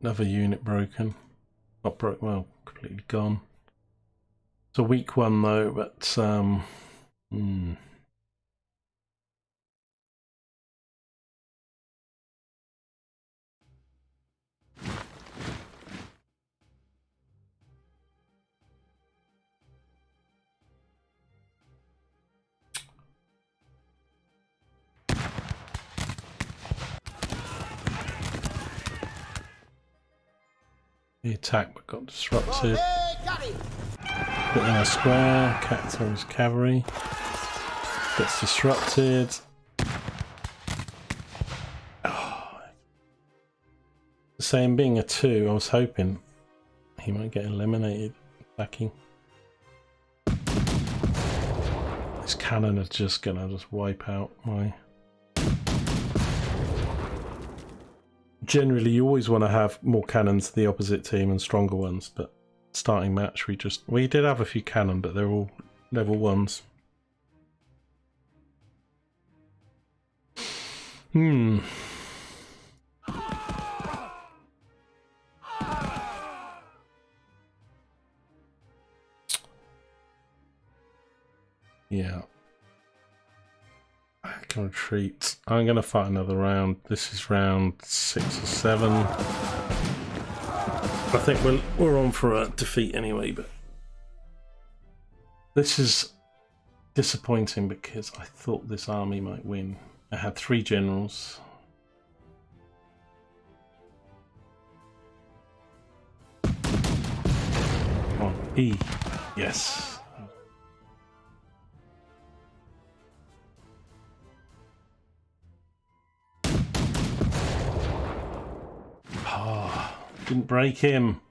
Another unit broken. Not broke, well, completely gone. It's a weak one though, but The attack but got disrupted. Put in a square. Captain's cavalry gets disrupted. Oh. The same being a 2, I was hoping he might get eliminated. Attacking. This cannon is just gonna wipe out my. Generally, you always want to have more cannons to the opposite team and stronger ones, but starting match we did have a few cannon, but they're all level 1s. Yeah. I can retreat. I'm going to fight another round. This is round 6 or 7. I think we're on for a defeat anyway, but this is disappointing because I thought this army might win. I had 3 generals. Oh, E. Yes. Didn't break him.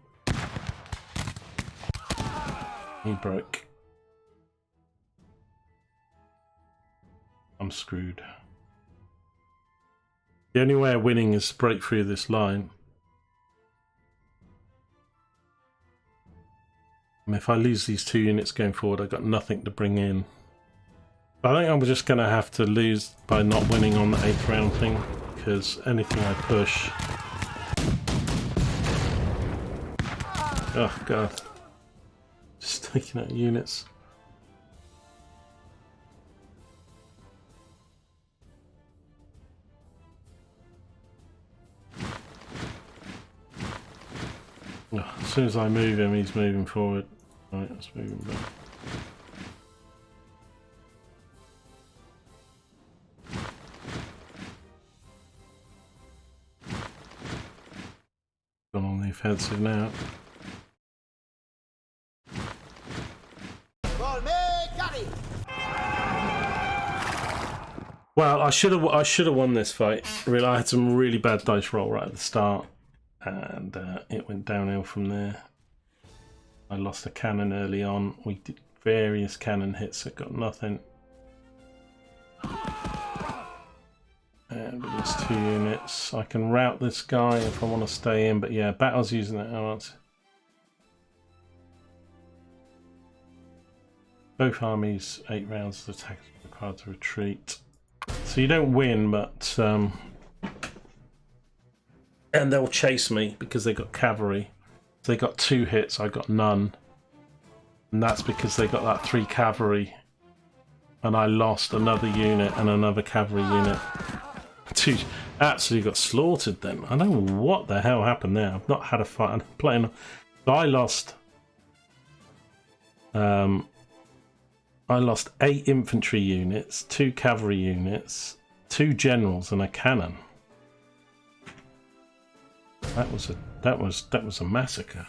He broke. I'm screwed. The only way of winning is to break through this line. And if I lose these 2 units going forward, I've got nothing to bring in. I think I'm just going to have to lose by not winning on the 8th round thing, because anything I push... Oh god. Just taking out units. Oh, as soon as I move him, he's moving forward. Right, let's move him back. Gone on the offensive now. Well, I should have won this fight. Really, I had some really bad dice roll right at the start, and it went downhill from there. I lost a cannon early on. We did various cannon hits that got nothing, and we lost 2 units. I can rout this guy if I want to stay in, but yeah, battle's using that out. Both armies 8 rounds of attack required to retreat. So you don't win, but and they'll chase me because they got cavalry. So they got 2 hits, I got none, and that's because they got that 3 cavalry, and I lost another unit and another cavalry unit. 2 absolutely got slaughtered. Then I don't know what the hell happened there. I've not had a fight. I'm playing. So I lost. I lost 8 infantry units, 2 cavalry units, 2 generals, and a cannon. That was a massacre.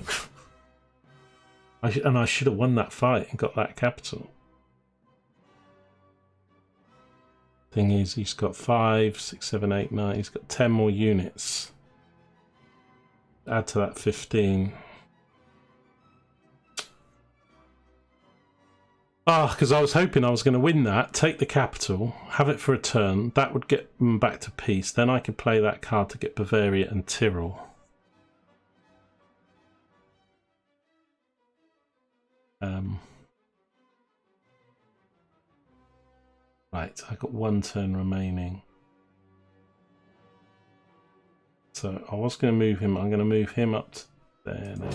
I should have won that fight and got that capital. Thing is, he's got 5, 6, 7, 8, 9. He's got 10 more units. Add to that 15. Ah, because I was hoping I was going to win that, take the capital, have it for a turn. That would get them back to peace. Then I could play that card to get Bavaria and Tyrol. Right, I've got 1 turn remaining. So I was going to move him. I'm going to move him up to there now.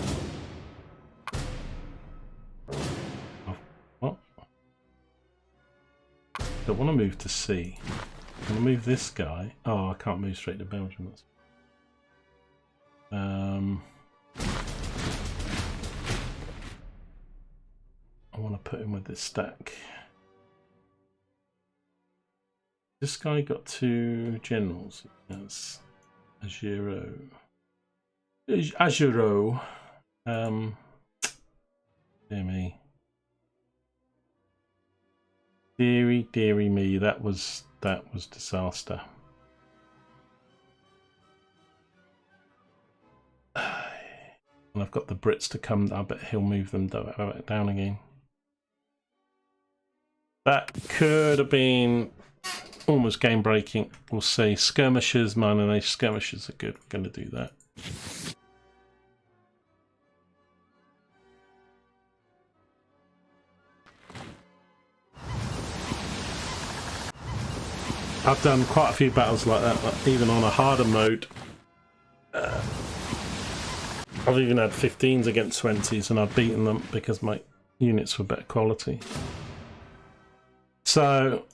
I don't want to move to C. I want to move this guy. Oh, I can't move straight to Belgium. That's... I want to put him with this stack. This guy got 2 generals. That's a Giro. Ajuro. Dear me. Deary me, that was disaster. And I've got the Brits to come. I bet he'll move them down again. That could have been almost game breaking. We'll see. Skirmishers, minor nation skirmishers are good. We're going to do that. I've done quite a few battles like that, like even on a harder mode. I've even had 15s against 20s and I've beaten them because my units were better quality. So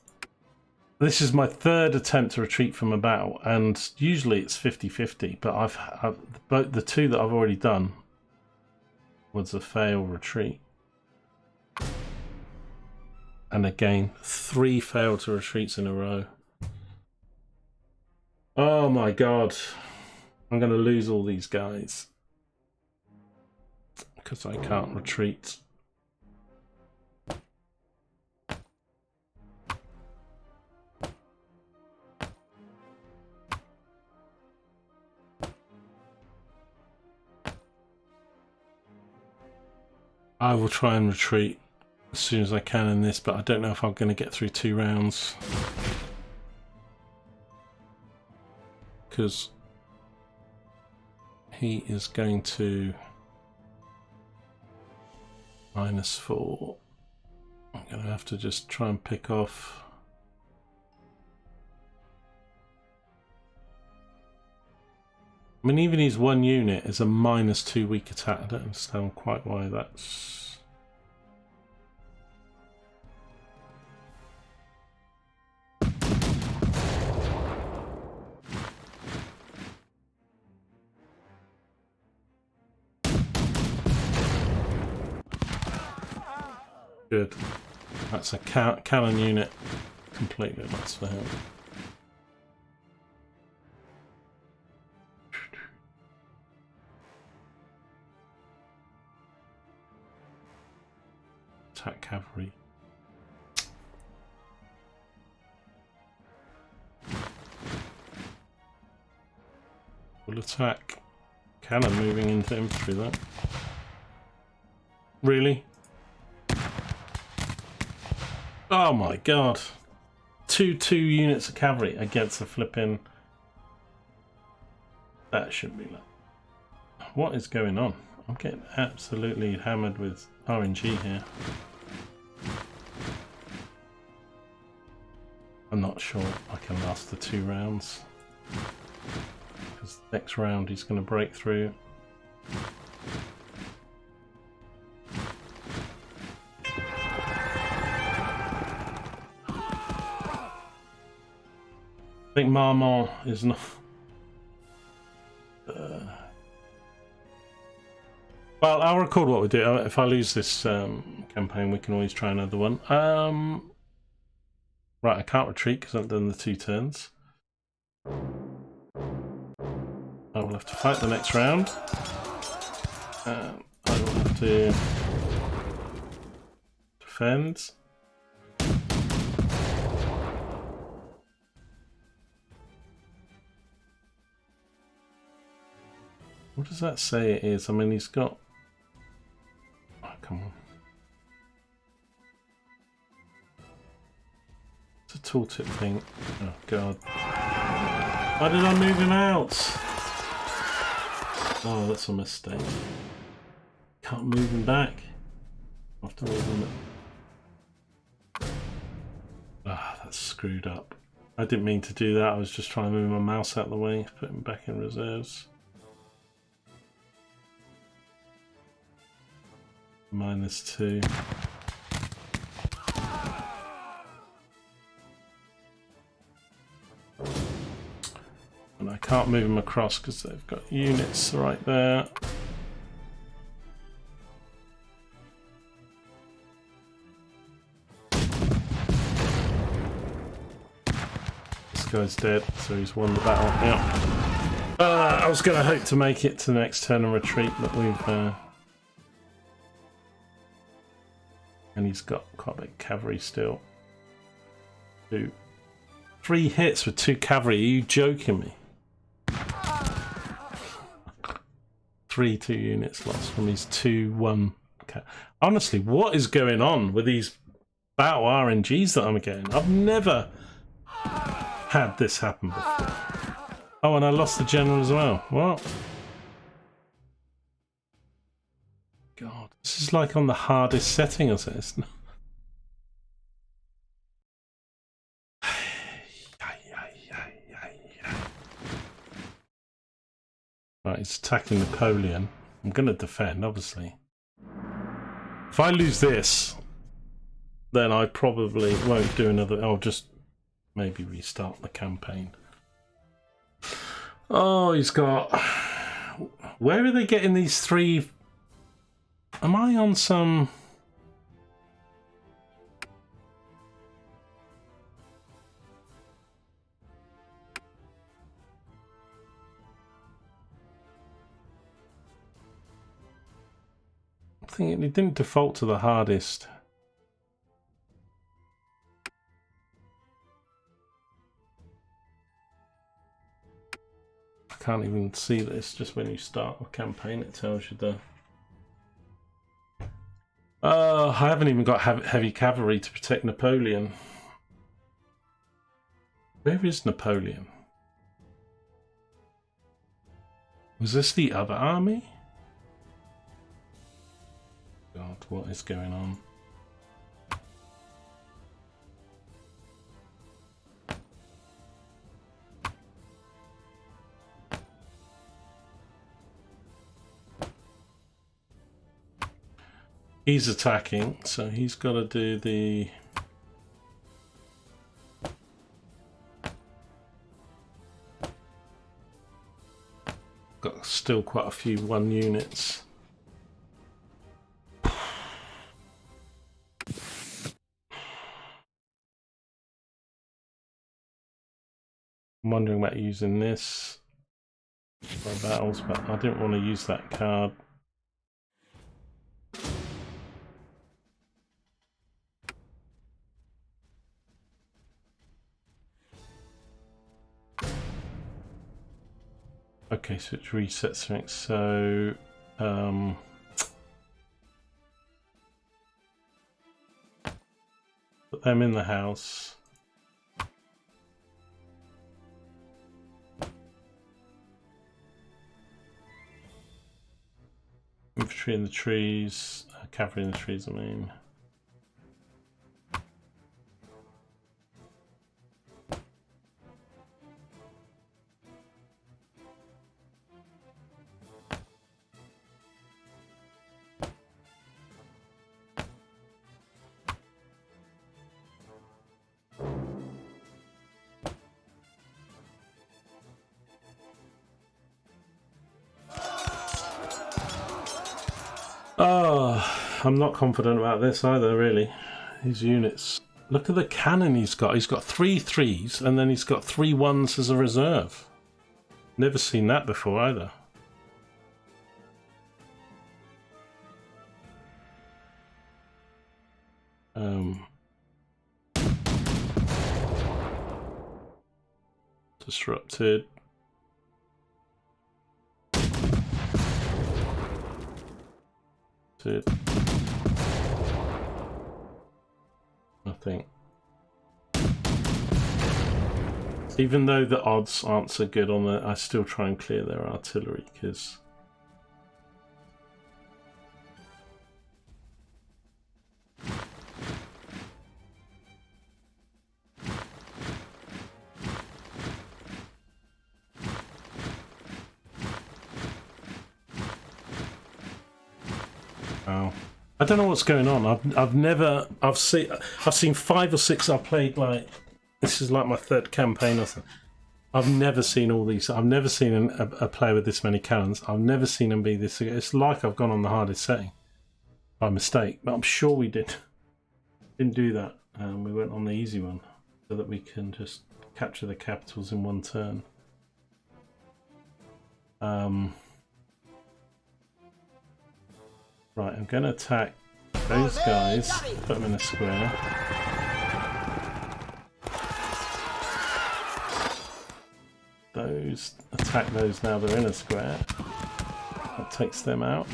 this is my third attempt to retreat from a battle, and usually it's 50-50, but the two that I've already done was a fail retreat. And again, 3 failed to retreats in a row. Oh my god. I'm going to lose all these guys. Because I can't retreat. I will try and retreat as soon as I can in this, but I don't know if I'm going to get through 2 rounds. Because he is going to -4. I'm going to have to just try and pick off. I mean, even his 1 unit is a -2 weak attack. I don't understand quite why that's... Good. That's a cannon unit. Completely lost for him. Attack cavalry. Full attack. Cannon moving into infantry though. Really? Oh my god. 2 units of cavalry against a flipping... That shouldn't be like... What is going on? I'm getting absolutely hammered with RNG here. I'm not sure I can last the 2 rounds. Because next round he's going to break through. I think Marmont is not... Well, I'll record what we do. If I lose this campaign, we can always try another one. Right, I can't retreat because I've done the 2 turns. I will have to fight the next round. I will have to defend. What does that say it is? I mean, he's got... Oh, come on. It's a tooltip thing. Oh, God. Why did I move him out? Oh, that's a mistake. Can't move him back. I have to move him. Ah, that's screwed up. I didn't mean to do that. I was just trying to move my mouse out of the way, put him back in reserves. -2. And I can't move them across because they've got units right there. This guy's dead, so he's won the battle. Yeah. I was going to hope to make it to the next turn and retreat, but we've... and he's got quite a bit of cavalry still. 3 hits with 2 cavalry. Are you joking me? 2 units lost from his 2-1. Honestly, what is going on with these battle RNGs that I'm getting? I've never had this happen before. Oh, and I lost the general as well. What? God, this is like on the hardest setting or something. Right, he's attacking Napoleon. I'm going to defend, obviously. If I lose this, then I probably won't do another... I'll just maybe restart the campaign. Oh, he's got... Where are they getting these 3... Am I on some... I think it didn't default to the hardest. I can't even see this. Just when you start a campaign, it tells you the... I haven't even got heavy cavalry to protect Napoleon. Where is Napoleon? Was this the other army? God, what is going on? He's attacking, so he's got to do the... Got still quite a few 1 units. I'm wondering about using this for battles, but I didn't want to use that card. Okay, so it resets things. So, put them in the house. Infantry in the trees, cavalry in the trees, I mean. Oh, I'm not confident about this either, really. His units. Look at the cannon he's got. He's got 3 3s and then he's got 3 1s as a reserve. Never seen that before either. Disrupted. Nothing. Even though the odds aren't so good on it, I still try and clear their artillery because wow. I don't know what's going on. I've seen 5 or 6. I've played like, this is like my 3rd campaign or something. I've never seen all these. I've never seen a player with this many cannons. I've never seen them be this. It's like I've gone on the hardest setting by mistake, but I'm sure we didn't do that. We went on the easy one so that we can just capture the capitals in 1 turn. Right, I'm going to attack those guys, put them in a square. Those, attack those now they're in a square. That takes them out.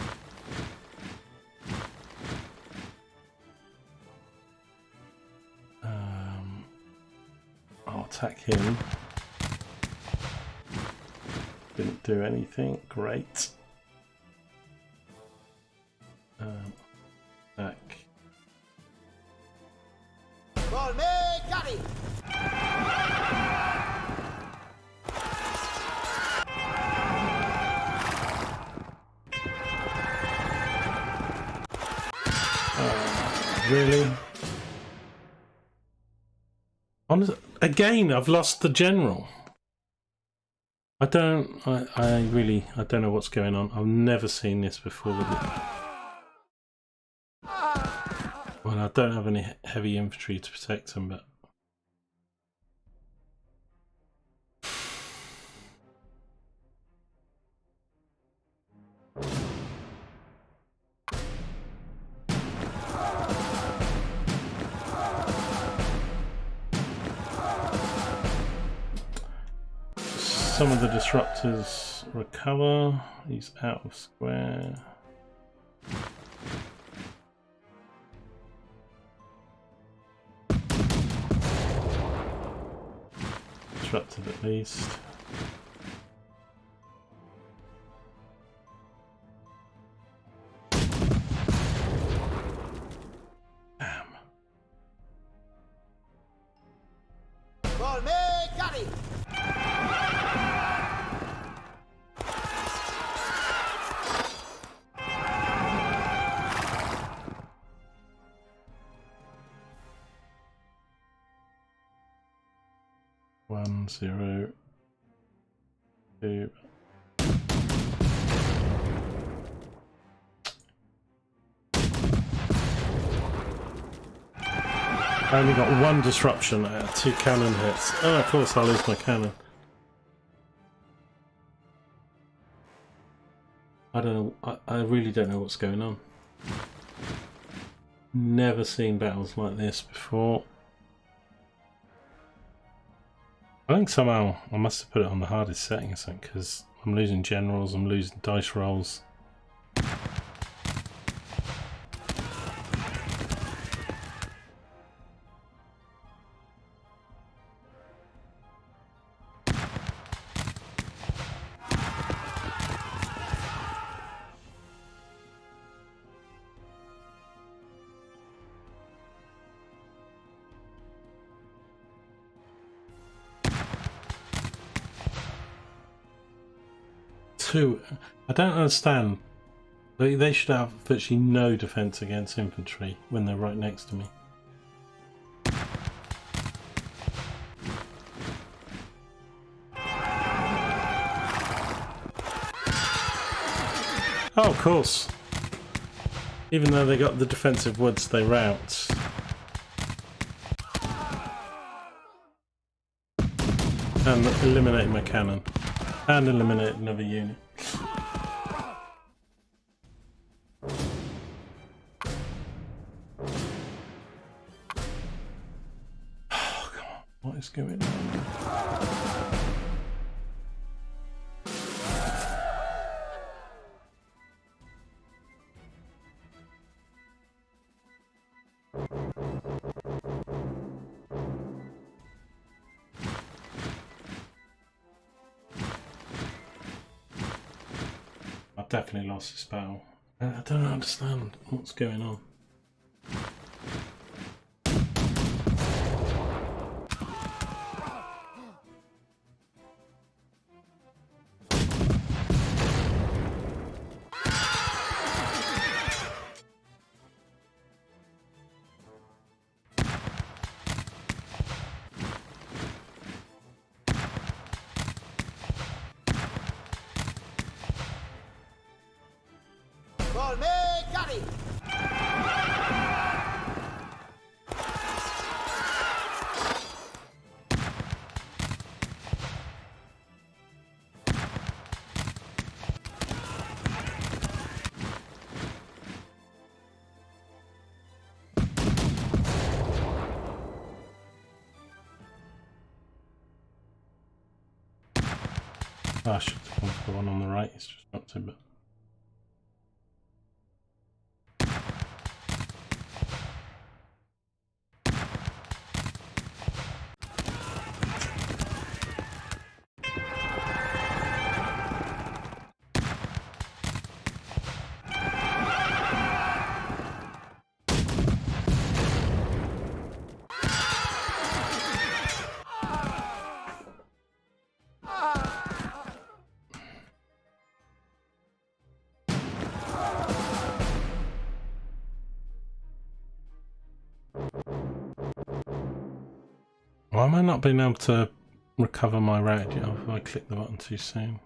I'll attack him. Didn't do anything, great. Attack. Really? Again, I've lost the general. I don't know what's going on. I've never seen this before with it. Well, I don't have any heavy infantry to protect them, but some of the disruptors recover. He's out of square. Disrupted at least. Damn. One, 0, 2. I only got one disruption out of 2 cannon hits. Oh, of course I lose my cannon. I don't know. I really don't know what's going on. Never seen battles like this before. I think somehow I must have put it on the hardest setting or something, because I'm losing generals, I'm losing dice rolls. I don't understand. They should have virtually no defense against infantry when they're right next to me. Oh, of course. Even though they got the defensive woods, they rout. And eliminated my cannon. And eliminated another unit. Oh, come on. What is going on? I've definitely lost this battle. I don't understand what's going on. Oh, I should have gone for the one on the right. It's just not too bad. Why am I not being able to recover my route? If I click the button too soon.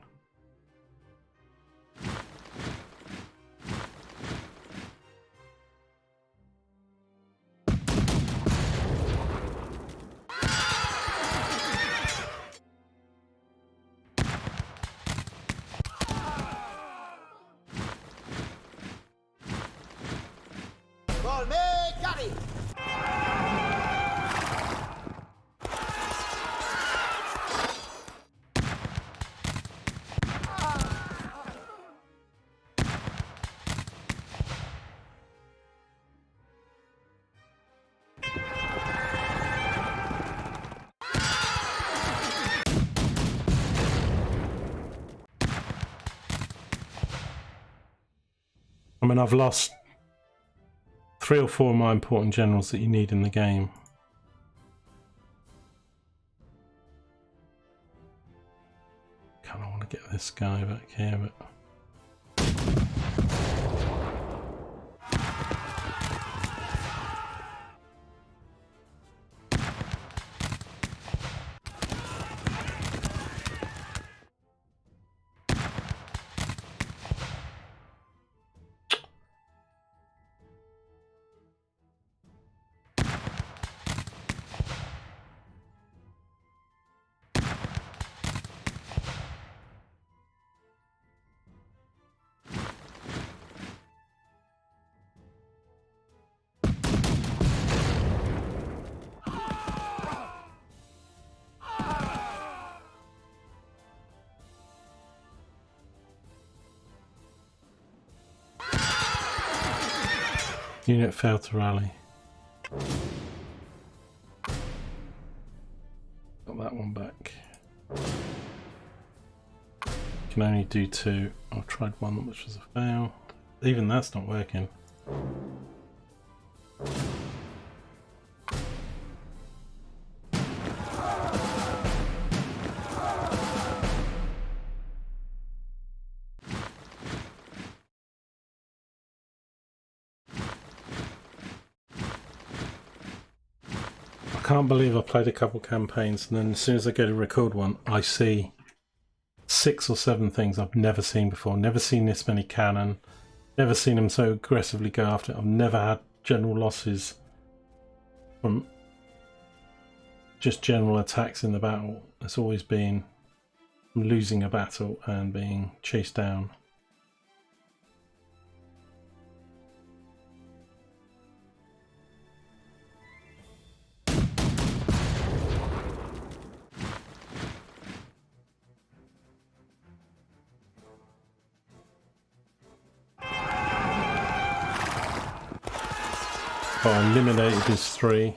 I mean, I've lost 3 or 4 of my important generals that you need in the game. Kind of want to get this guy back here, but... Unit failed to rally. Got that one back. Can only do 2. I've tried one which was a fail. Even that's not working. I can't believe I played a couple campaigns and then as soon as I go to record one, I see 6 or 7 things I've never seen before. Never seen this many cannon. Never seen them so aggressively go after it. I've never had general losses from just general attacks in the battle. It's always been losing a battle and being chased down. Oh, I eliminated his 3.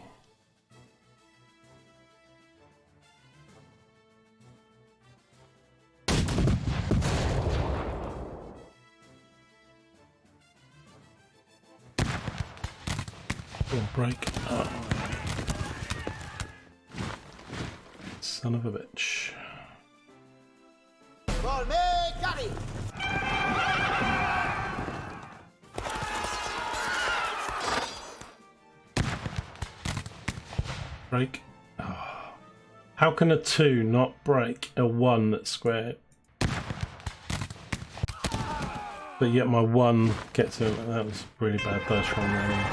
Oh, break. Oh. Son of a bitch. Break. Oh. How can a 2 not break a 1 that's squared? But yet my 1 gets it. That was really bad dice roll there.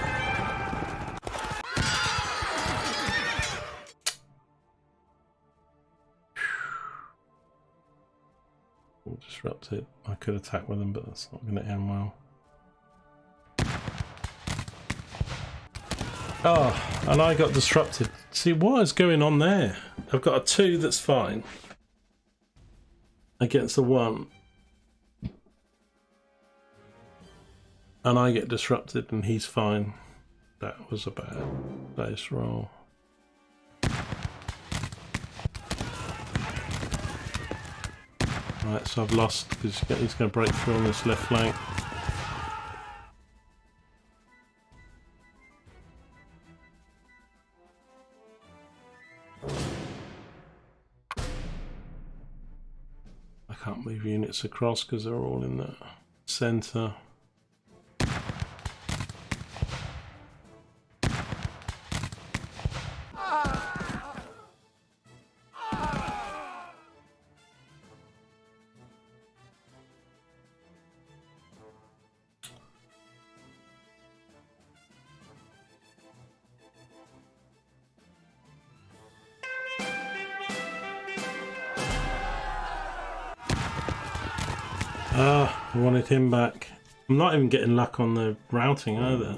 All disrupted. I could attack with them, but that's not going to end well. Oh, and I got disrupted. See, what is going on there? I've got a 2 that's fine. against a 1. And I get disrupted and he's fine. That was a bad dice roll. Right, so I've lost because he's going to break through on this left flank. I can't move units across because they're all in the centre. I wanted him back. I'm not even getting luck on the routing either.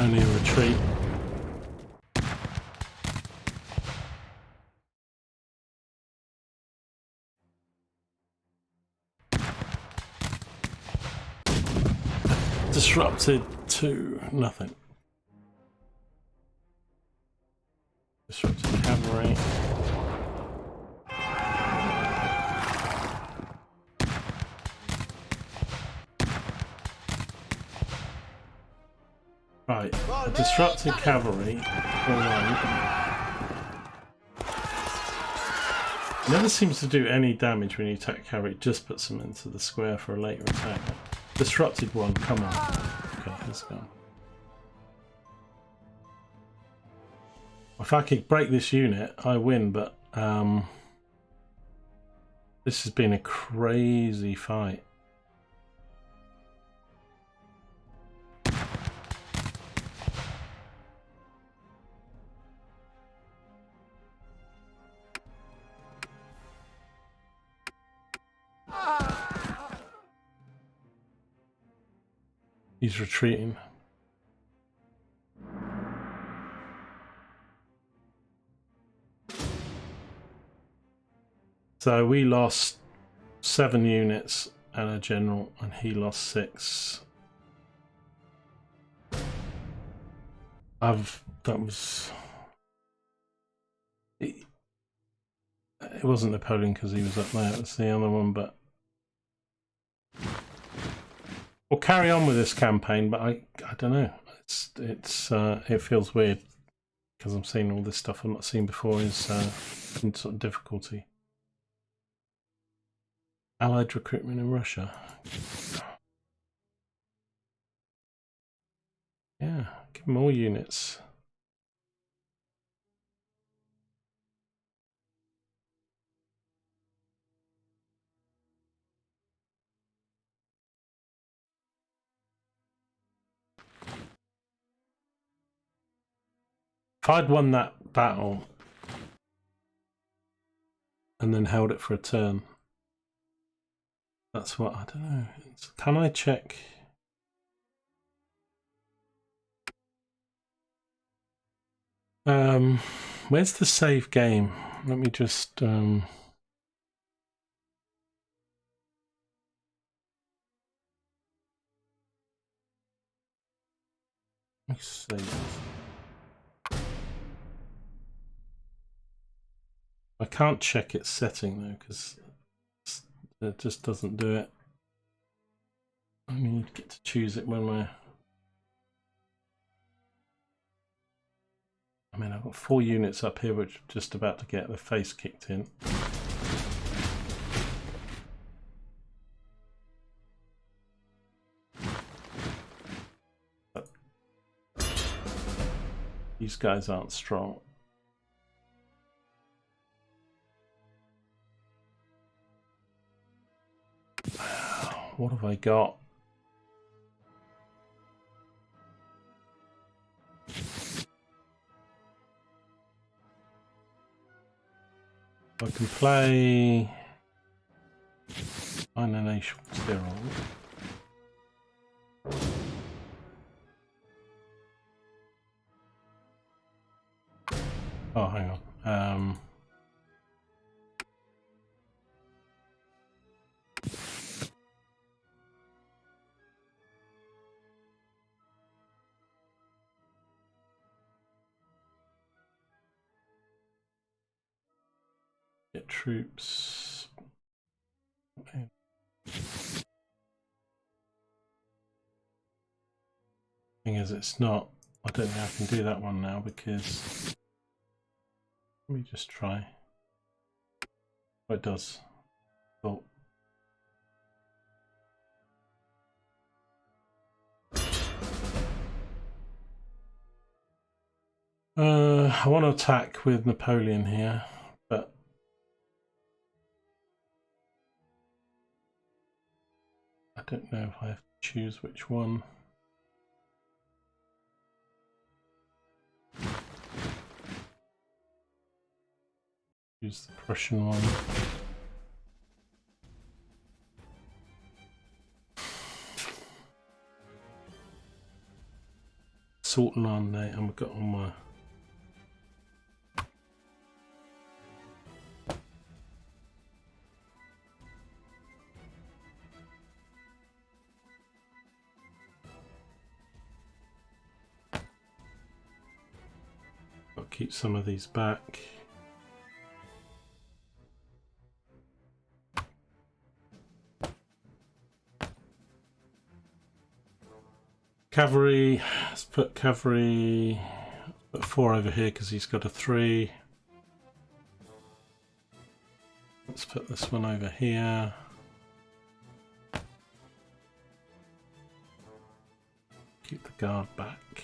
Only a retreat. Disrupted to nothing. Disrupted cavalry. Right, a disrupted cavalry. Never seems to do any damage when you attack cavalry, it just puts them into the square for a later attack. Disrupted one, come on. Okay, he's gone. If I could break this unit, I win, but this has been a crazy fight. He's retreating. So we lost 7 units and a general, and he lost 6. That was... It wasn't Napoleon because he was up there, it was the other one, but... We'll carry on with this campaign, but I don't know. It feels weird because I'm seeing all this stuff I've not seen before is in sort of difficulty. Allied recruitment in Russia. Yeah, give them more units. If I'd won that battle and then held it for a turn, that's what, I don't know. Can I check? Where's the save game? Let me just let's save. I can't check its setting though because it just doesn't do it. I need to get to choose it when we're... I mean, I've got 4 units up here which are just about to get the face kicked in. But these guys aren't strong. what have I got? I can play Inonation Steroid. Oh, hang on. Get troops. Thing is, it's not. I don't think I can do that one now because. Let me just try. Oh, it does. Oh. I want to attack with Napoleon here, but I don't know if I have to choose which one. Use the Prussian one. Sultan on there, I've got on my. I'll keep some of these back. Cavalry, let's put cavalry, put 4 over here because he's got a 3. Let's put this one over here. Keep the guard back.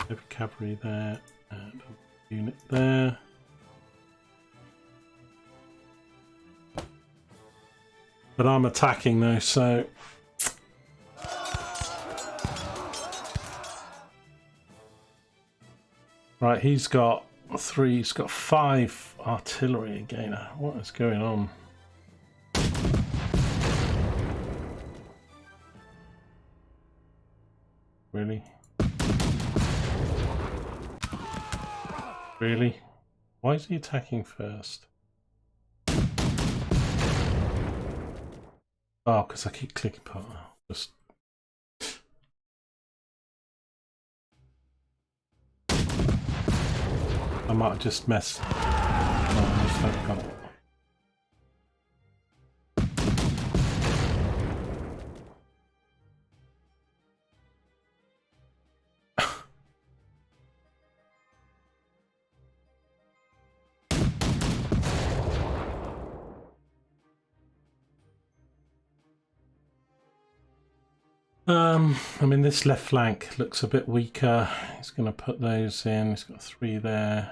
Heavy cavalry there, and a unit there. But I'm attacking though, so right, he's got 3, he's got 5 artillery again. What is going on? Really? Really? Why is he attacking first? Oh, because I keep clicking part. Just I might have just messed. No, I just don't got it. I mean, this left flank looks a bit weaker. He's going to put those in. He's got 3 there.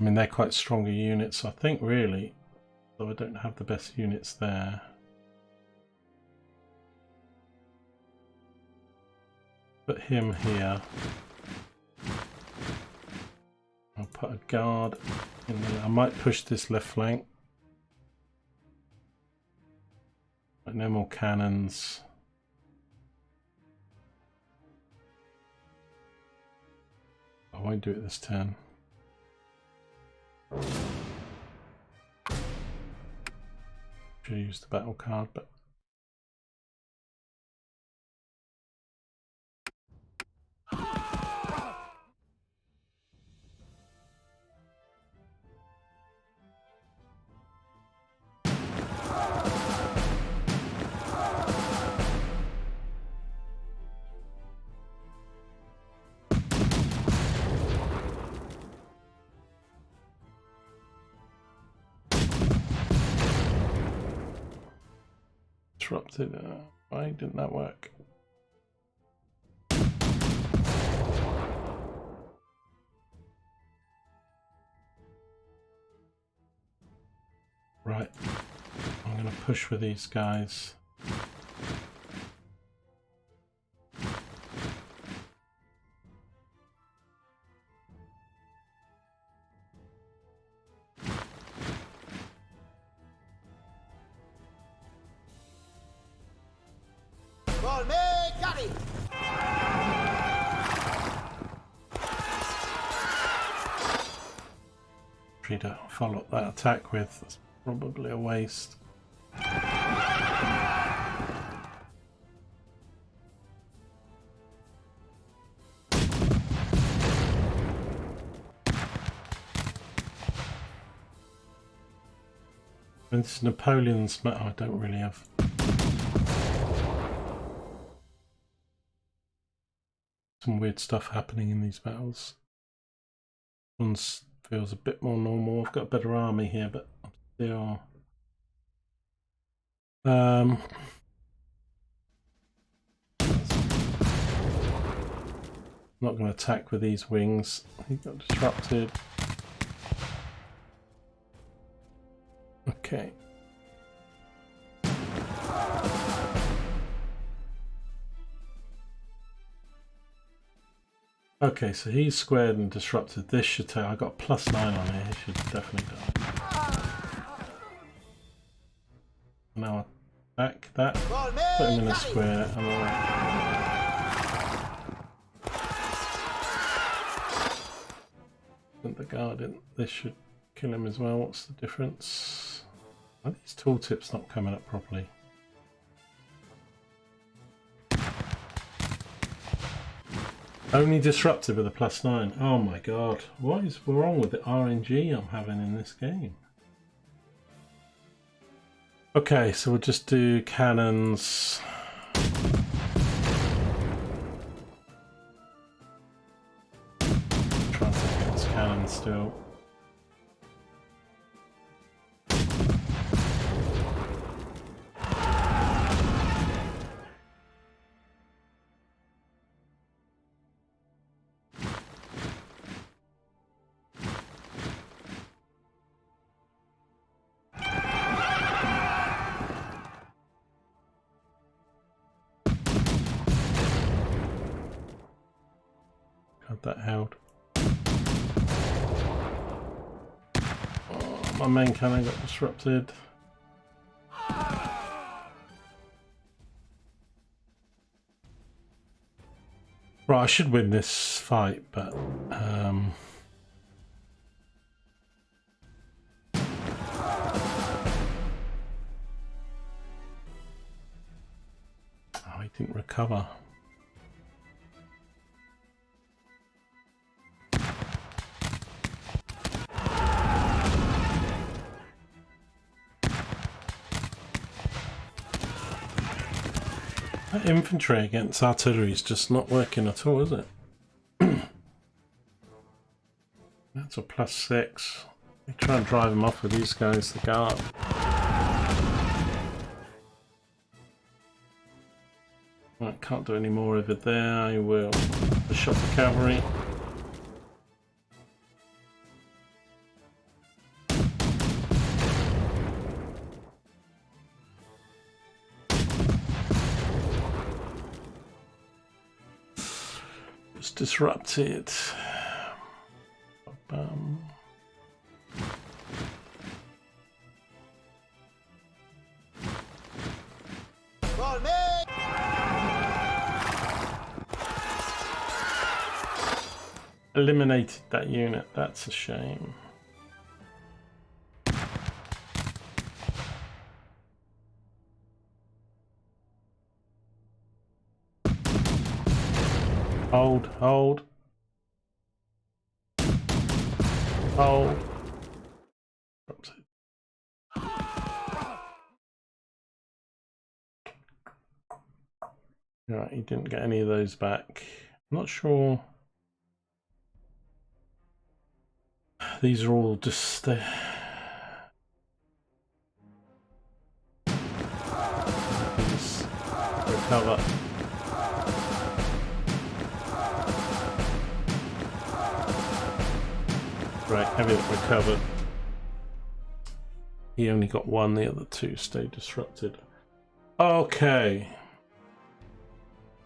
I mean, they're quite stronger units, I think, really. Though I don't have the best units there. Put him here. I'll put a guard in there. I might push this left flank. But no more cannons. I won't do it this turn. Should use the battle card, but interrupted. Why didn't that work? Right, I'm going to push with these guys. To follow up that attack with, that's probably a waste. And this is Napoleon's map. Oh, I don't really have. Some weird stuff happening in these battles. One feels a bit more normal. I've got a better army here, but I'm still. Not going to attack with these wings. He got disrupted. Okay. Okay, so he's squared and disrupted. This should take. I got +9 on here. He should definitely die. Now attack that. Put him in a square. I'm alright. The guard. This should kill him as well. What's the difference? Are these tooltips not coming up properly? Only disrupted with a +9. Oh my god. What is wrong with the RNG I'm having in this game? Okay, so we'll just do cannons. Try and take against cannons still. That held. Oh, my main cannon got disrupted. Right, I should win this fight, but oh, he didn't recover. Infantry against artillery is just not working at all, is it? That's a +6. We try and drive them off with these guys, the guard. Right, can't do any more of it there. I will shot the cavalry. Disrupted. Eliminated that unit. That's a shame. Hold, hold. Hold. Right, he didn't get any of those back. I'm not sure. These are all just recover. Right, everything recovered. He only got one, the other two stayed disrupted. Okay.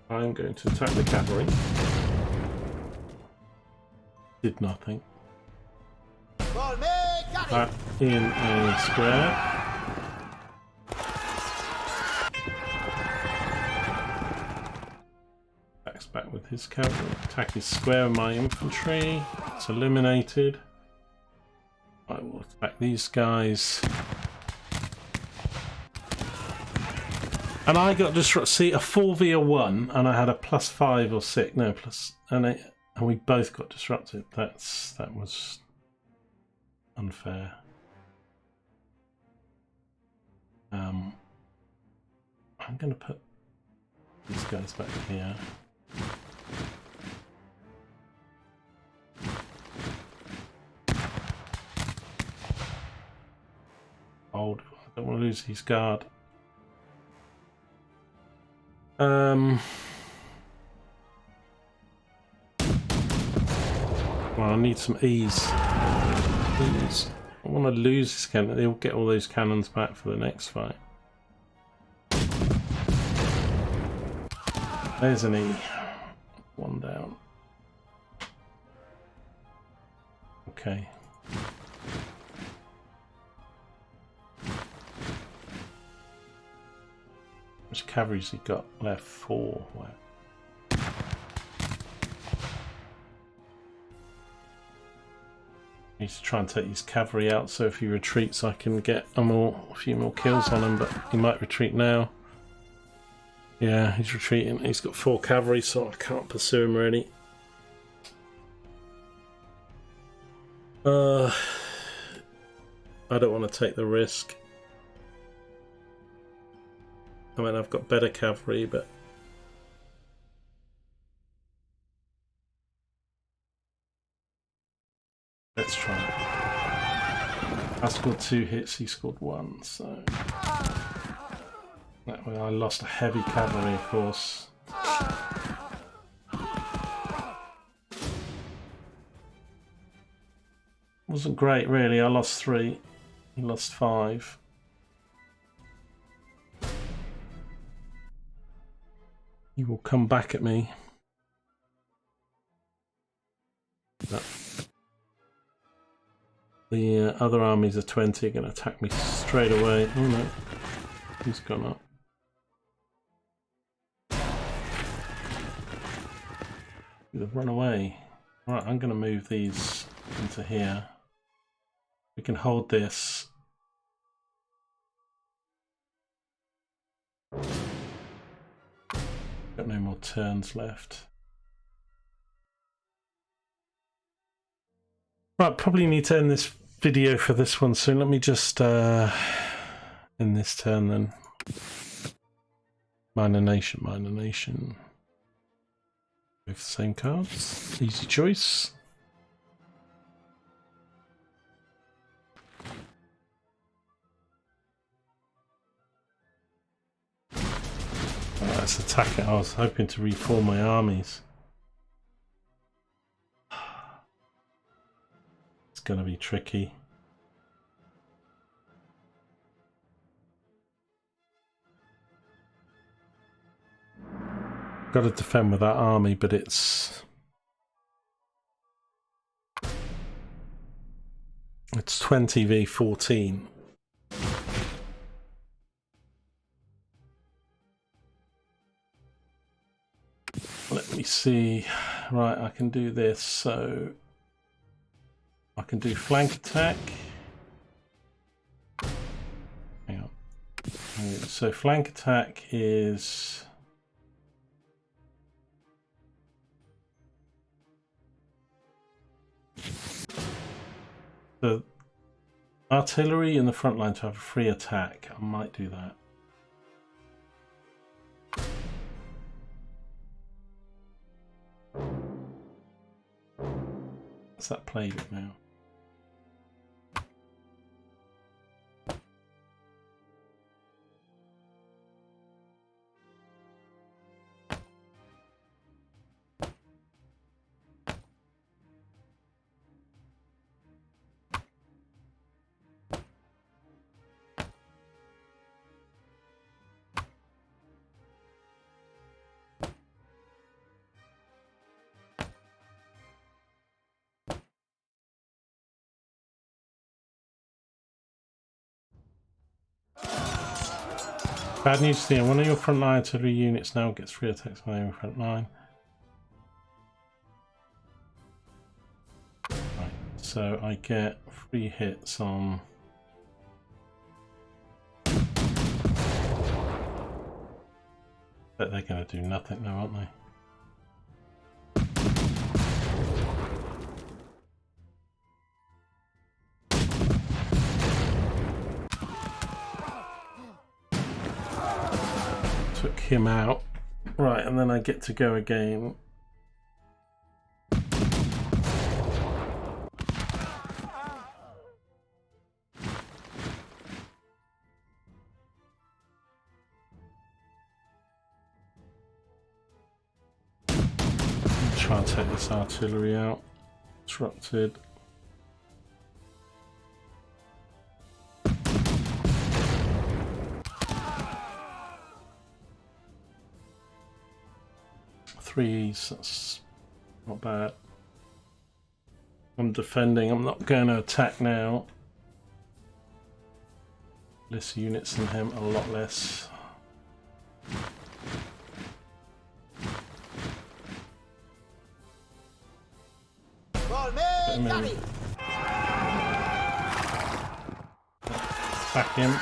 I'm going to attack the cavalry. Did nothing. That in a square. Backs back with his cavalry. Attack his square with my infantry. It's eliminated. I will attack these guys. And I got disrupted. See, a 4v a 1, and I had a +5 or 6. No, plus, and we both got disrupted. That was unfair. I'm going to put these guys back here. Hold. I don't want to lose his guard. Well, I need some ease. I want to lose this cannon. They'll get all those cannons back for the next fight. There's an E. One down. Okay. Which cavalry's he got left? 4. Wow. Need to try and take his cavalry out, so if he retreats I can get a few more kills on him, but he might retreat now. Yeah, he's retreating. He's got 4 cavalry, so I can't pursue him really. I don't want to take the risk. I mean, I've got better cavalry, but let's try it. I scored 2 hits, he scored 1, so that way I lost a heavy cavalry, of course. Wasn't great, really. I lost 3, he lost 5. He will come back at me. No. The other armies of 20 are going to attack me straight away. Oh no, he's gone up. They've run away. Right, I'm going to move these into here. We can hold this. Got no more turns left. Right, probably need to end this video for this one soon. Let me just end this turn then. Minor Nation, Minor Nation. Both the same cards. Easy choice. Let's attack it. I was hoping to reform my armies. It's going to be tricky. Got to defend with that army, but it's 20 v 14. Let me see. Right, I can do this. So I can do flank attack. Hang on. So flank attack is the artillery in the front line to have a free attack. I might do that. Has that played it now? Bad news here, one of your front line artillery units now gets 3 attacks on your front line. Right, so I get 3 hits on... But they're going to do nothing now, aren't they? Took him out. Right, and then I get to go again. Try and take this artillery out. Disrupted. Threes, that's not bad. I'm defending, I'm not going to attack now. Less units than him, a lot less. Attack him.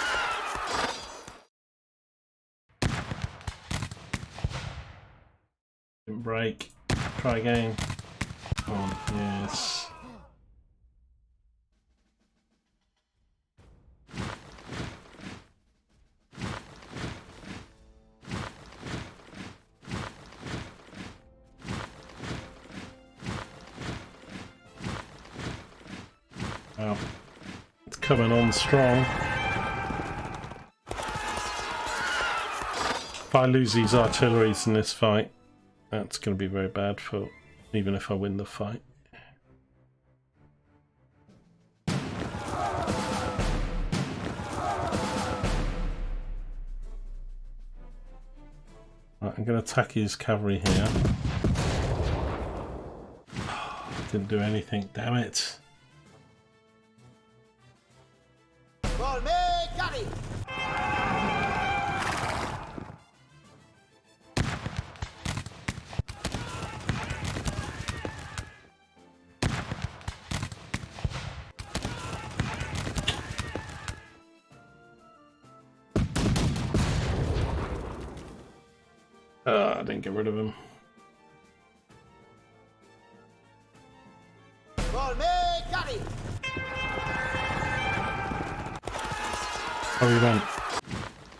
Didn't break. Try again. Come on, yes. Wow. It's coming on strong. If I lose these artilleries in this fight, that's going to be very bad for even if I win the fight. Right, I'm going to attack his cavalry here. Didn't do anything, damn it. I didn't get rid of him. Oh, he went.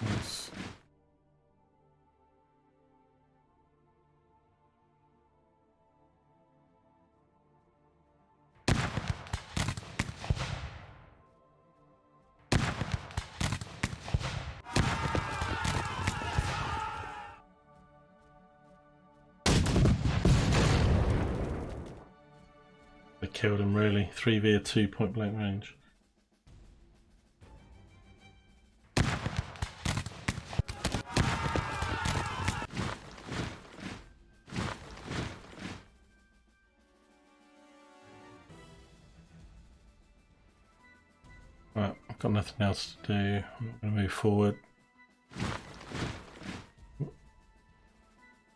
Nice. I killed him really. 3v2 point blank range. Right, I've got nothing else to do. I'm not going to move forward.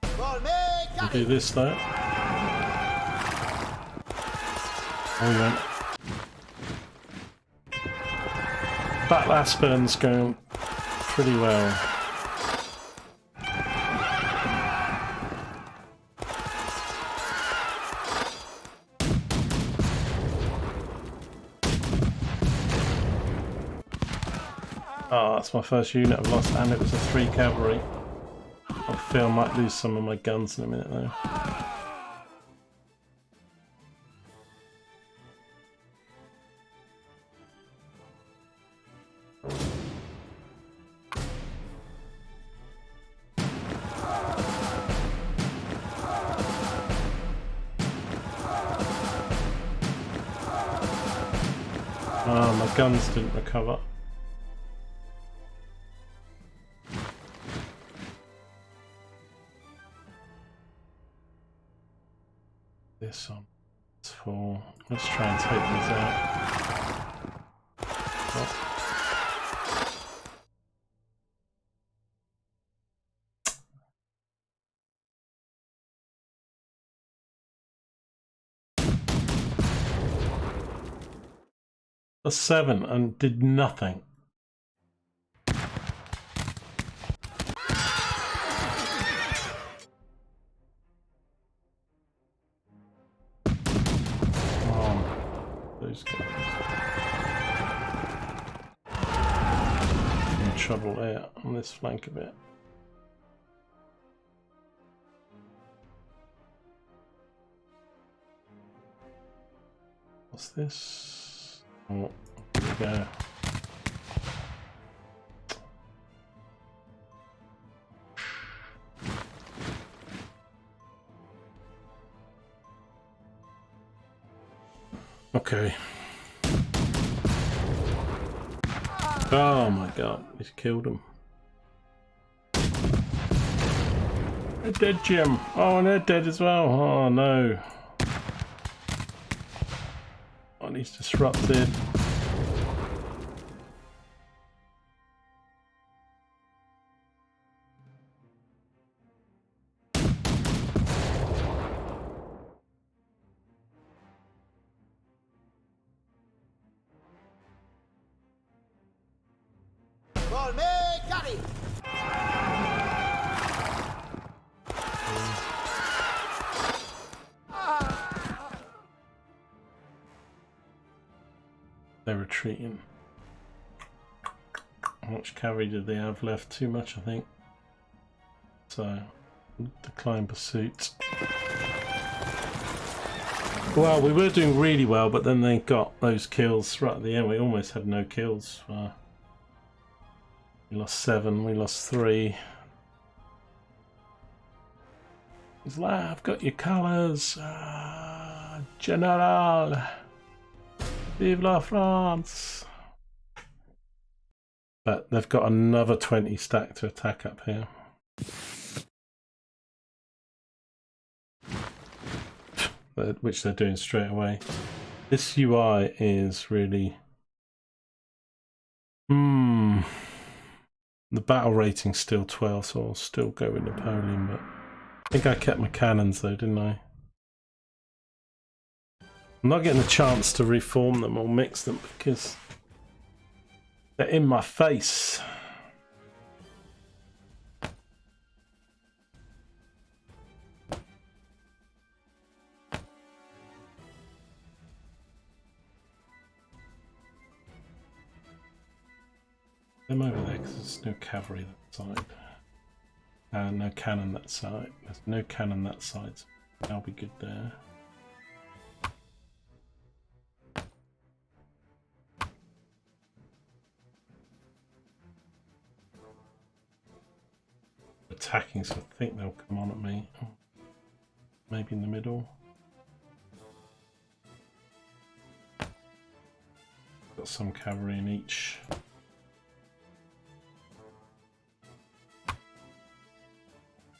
I'll do this though. Oh, he went. Battle Aspen's going pretty well. Oh, that's my first unit I've lost, and it was a 3 cavalry. I feel I might lose some of my guns in a minute though. My guns didn't recover. This on. It's full. Let's try and take these out. Oh. A 7 and did nothing. Those guys. In trouble there on this flank a bit. What's this? Oh, here we go. Okay. Oh my god, he's killed him. They're dead, Jim. Oh, and they're dead as well. Oh no. Oh, he's disrupted. They're retreating. How much cavalry did they have left? Too much, I think. So, decline pursuit. Well, we were doing really well, but then they got those kills right at the end. We almost had no kills. We lost 7, we lost 3. He's like, I've got your colours, General. Vive la France! But they've got another 20 stack to attack up here. Which they're doing straight away. This UI is really... The battle rating's still 12, so I'll still go with Napoleon, but I think I kept my cannons though, didn't I? I'm not getting a chance to reform them or mix them because they're in my face. Them over there because there's no cavalry that side. And no cannon that side. There's no cannon that side, so that'll be good there. Attacking, so I think they'll come on at me. Maybe in the middle. Got some cavalry in each.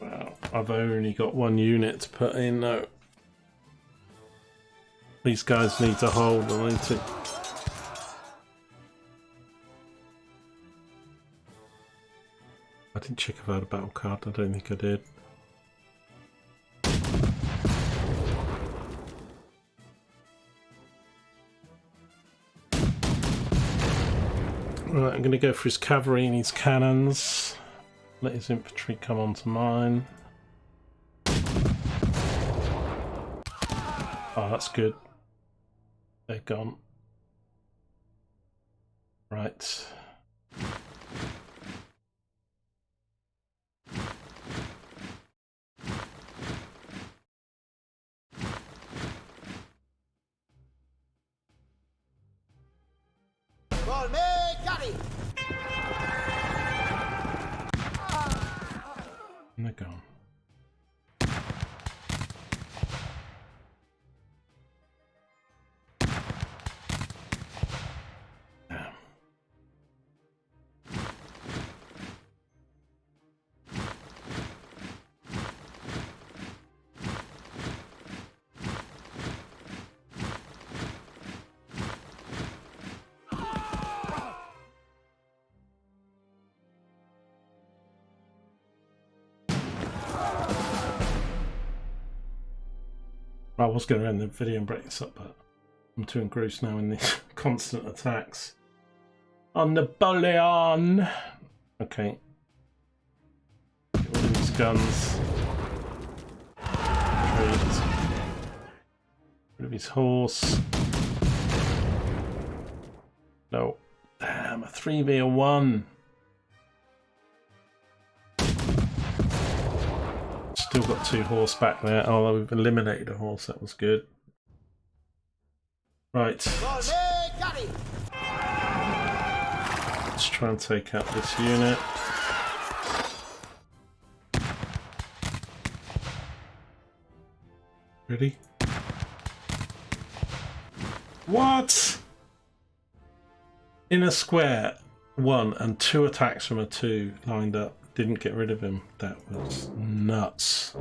Well, I've only got 1 unit to put in though. These guys need to hold, I need to. I didn't check if I had a battle card, I don't think I did. Right, I'm going to go for his cavalry and his cannons. Let his infantry come onto mine. Oh, that's good. They're gone. Right. And they're gone. Damn. I was going to end the video and break this up, but I'm too engrossed now in these constant attacks. On Napoleon! Okay. Get rid of these guns. Retreat. Get rid of his horse. No. Damn, a 3v1. Still got 2 horse back there. Oh, we've eliminated a horse. That was good. Right. Let's try and take out this unit. Ready? What? In a square, 1 and 2 attacks from a 2 lined up. Didn't get rid of him. That was nuts.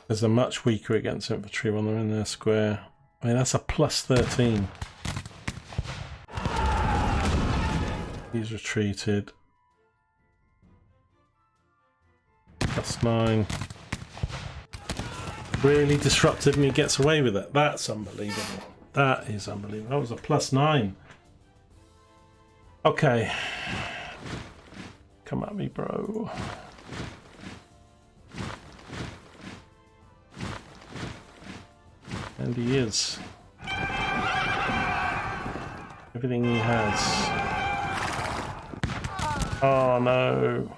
There's a much weaker against infantry when they're in their square. I mean, that's a +13. He's retreated. +9. Really disrupted and he gets away with it. That's unbelievable. That is unbelievable. That was a +9. Okay. Come at me, bro. And he is. Everything he has. Oh no.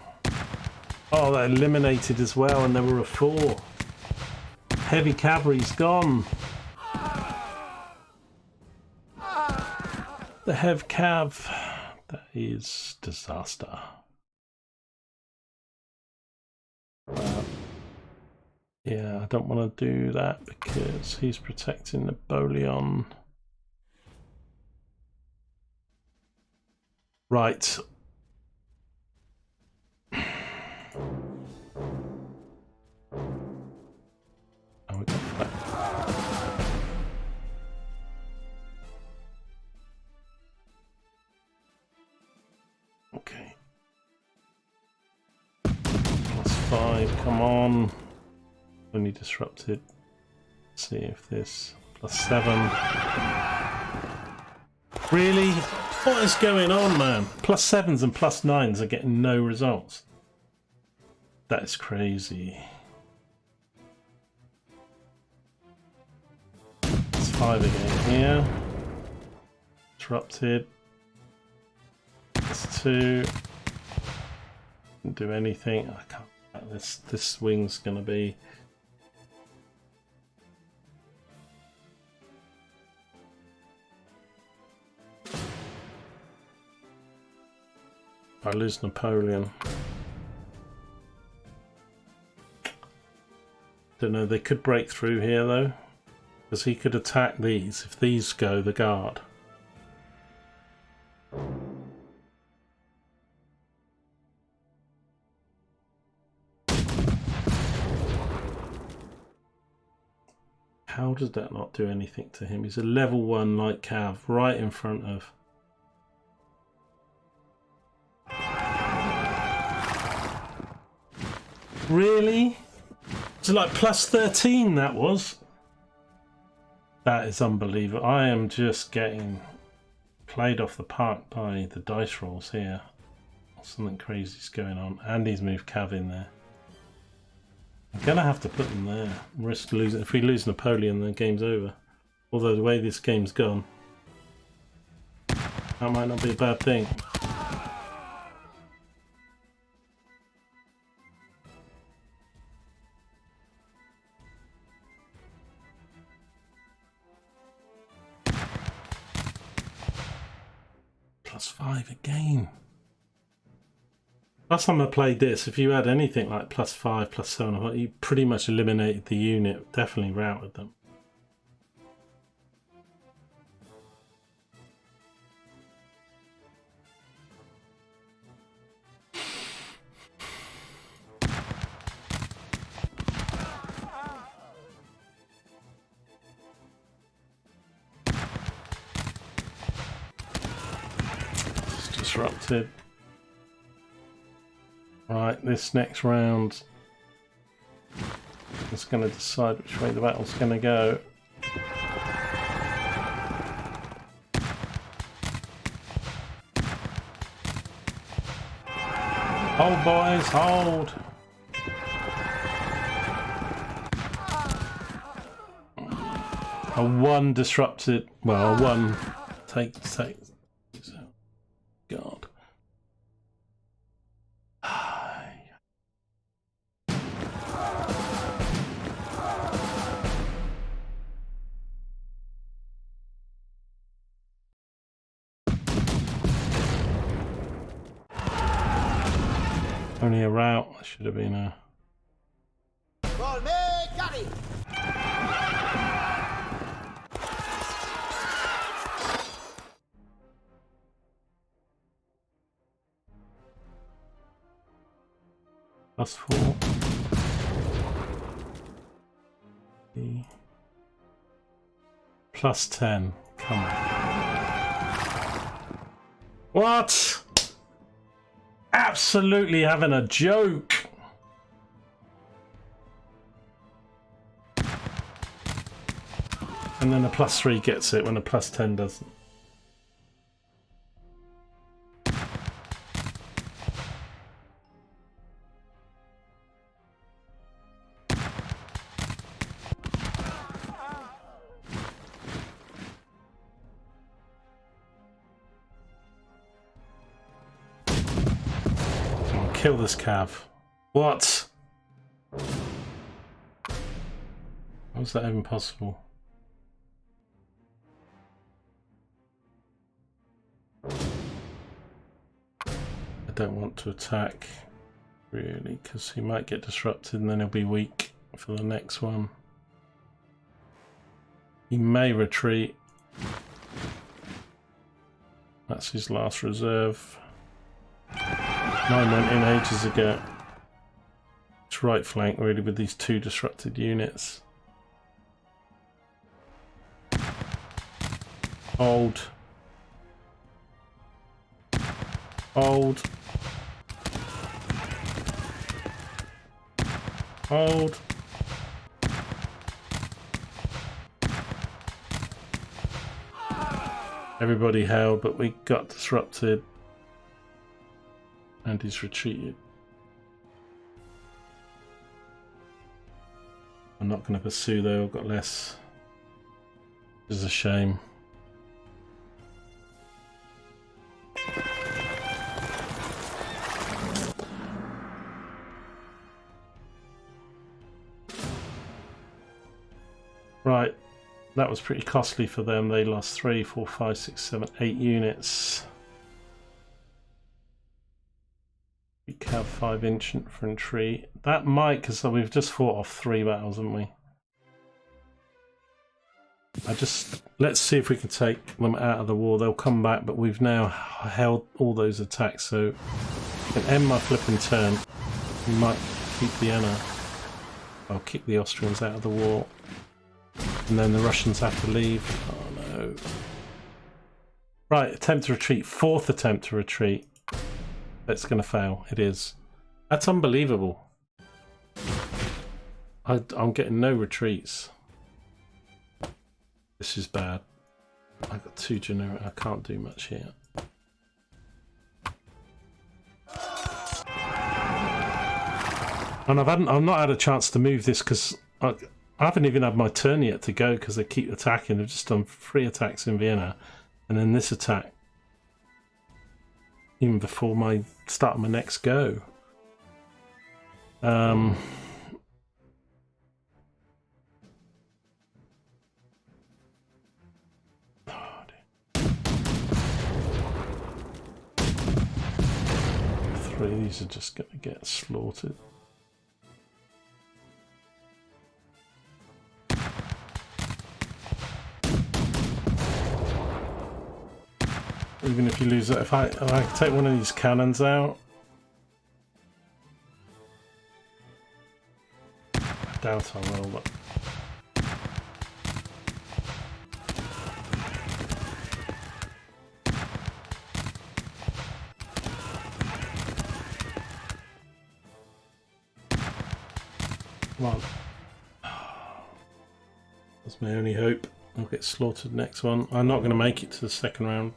Oh, they eliminated as well, and there were a 4. Heavy cavalry's gone. The Hev Cav. That is disaster. Yeah, I don't want to do that because he's protecting Napoleon. Right. Oh, we got that. Okay. +5, come on. Only disrupted. Let's see if this +7. Really? What is going on, man? +7s and +9s are getting no results. That is crazy. It's 5 again here. Disrupted. It's 2. Didn't do anything. I can't. This wing's gonna be. I lose Napoleon. Don't know, they could break through here though, because he could attack these if these go the guard. How does that not do anything to him? He's a level 1 light cav right in front of. Really? It's like +13 that was. That is unbelievable. I am just getting played off the park by the dice rolls here. Something crazy's going on. And he's moved cav in there. I'm gonna have to put them there. Risk losing. If we lose Napoleon, then game's over. Although the way this game's gone, that might not be a bad thing. +5 again. Last time I played this, if you had anything like +5, +7, you pretty much eliminated the unit, definitely routed them. It's disrupted. Right, this next round is going to decide which way the battle's going to go. Hold, boys, hold! A one disrupted, well, a one take, God. Only a rout, that should have been a... +4. +10. Come on. What? Absolutely having a joke. And then a +3 gets it when a +10 doesn't. Kill this cav. What? How is that even possible? I don't want to attack, really, because he might get disrupted and then he'll be weak for the next one. He may retreat. That's his last reserve. Mine went in ages ago. It's right flank really with these two disrupted units. Hold. Hold. Hold. Everybody held, but we got disrupted. And he's retreated. I'm not going to pursue though, I've got less. This is a shame. Right, that was pretty costly for them. They lost 3, 4, 5, 6, 7, 8 units. We have 5-inch infantry. That might, because we've just fought off 3 battles, haven't we? Let's see if we can take them out of the war. They'll come back, but we've now held all those attacks, so I can end my flipping turn. We might keep Vienna. I'll kick the Austrians out of the war. And then the Russians have to leave. Oh no. Right, attempt to retreat. 4th attempt to retreat. It's going to fail. It is. That's unbelievable. I'm getting no retreats. This is bad. I've got 2 generic. I can't do much here. And I've not had a chance to move this because I haven't even had my turn yet to go because they keep attacking. They've just done 3 attacks in Vienna, and then this attack. Even before my start of my next go. Oh, 3 of these are just going to get slaughtered. Even if you lose that, if I take one of these cannons out, I doubt I will, but Come on. That's my only hope. I'll get slaughtered next one. I'm not going to make it to the second round.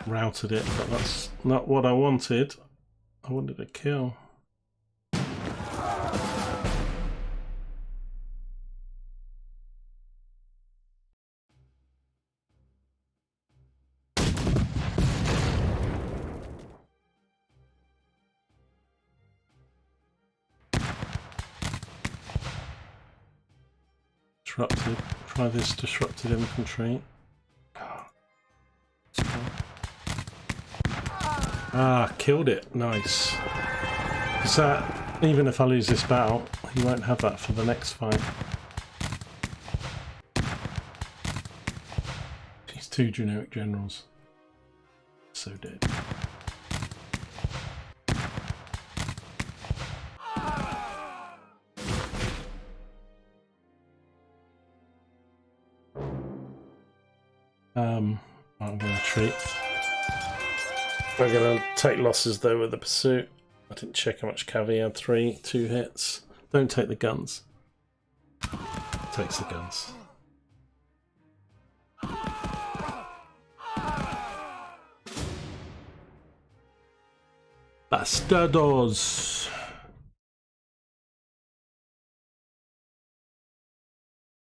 Routed it, but that's not what I wanted. I wanted a kill. Disrupted. Try this disrupted infantry. Ah, killed it. Nice. Because that, even if I lose this battle, he won't have that for the next fight. He's 2 generic generals. So dead. I'm going to retreat. I'm going to take losses though with the pursuit. I didn't check how much cav he had. 3, 2 hits. Don't take the guns. Takes the guns. Bastardos!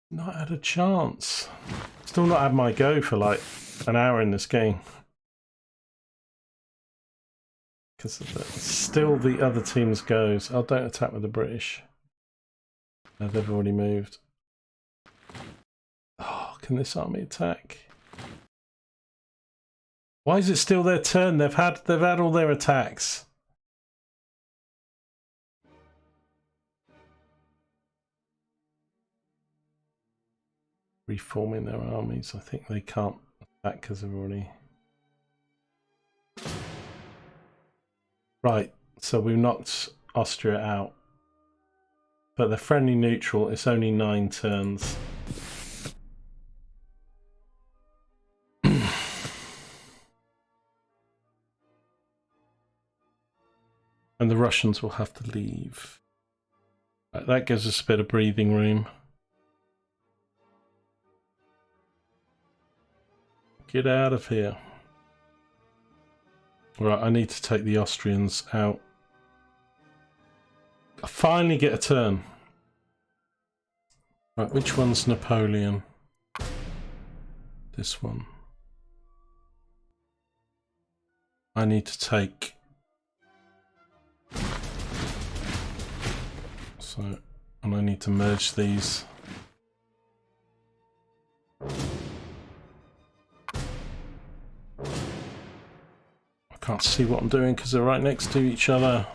Not had a chance. Still not had my go for like an hour in this game. Because still the other team's goes. Oh, don't attack with the British. No, they've already moved. Oh, can this army attack? Why is it still their turn? They've had all their attacks. Reforming their armies. I think they can't attack because they've already... Right, so we've knocked Austria out. But they're friendly neutral, it's only 9 turns. And the Russians will have to leave. Right, that gives us a bit of breathing room. Get out of here. Right, I need to take the Austrians out. I finally get a turn. Right, which one's Napoleon? This one. I need to take... So, and I need to merge these. I can't see what I'm doing because they're right next to each other.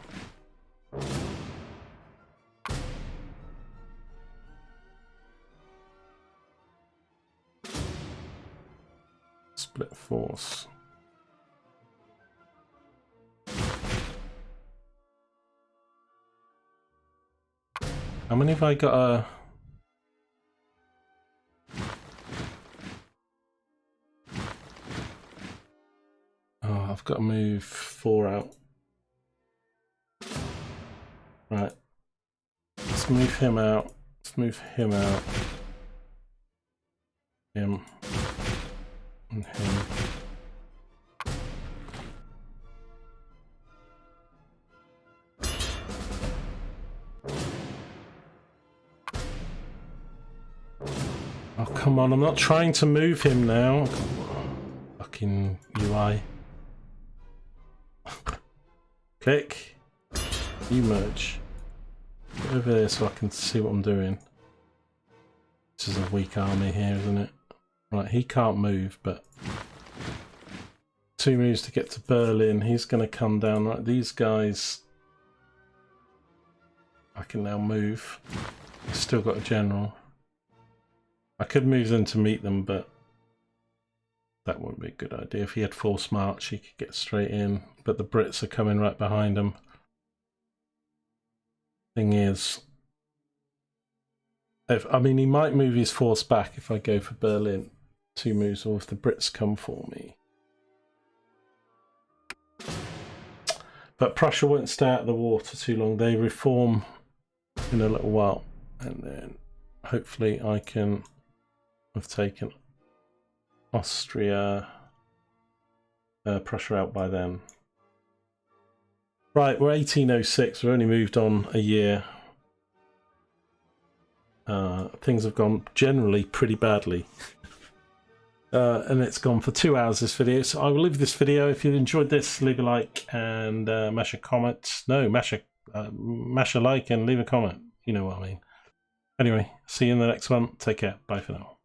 Split force. How many have I got? Oh, I've got to move 4 out. Right. Let's move him out. Let's move him out. Him. And him. Oh, come on, I'm not trying to move him now. Fucking UI. Click. You merge. Get over there so I can see what I'm doing. This is a weak army here, isn't it? Right, he can't move, but 2 moves to get to Berlin. He's going to come down. Right, these guys I can now move. I've still got a general. I could move them to meet them, but that wouldn't be a good idea. If he had forced march, he could get straight in, but the Brits are coming right behind him. Thing is, I mean, he might move his force back if I go for Berlin 2 moves, or if the Brits come for me. But Prussia won't stay out of the water too long. They reform in a little while, and then hopefully I can have taken Austria, Prussia out by then. Right, we're 1806. We've only moved on a year. Things have gone generally pretty badly. And it's gone for 2 hours, this video. So I will leave this video. If you enjoyed this, leave a like and mash a comment. No, mash a like and leave a comment. You know what I mean. Anyway, see you in the next one. Take care. Bye for now.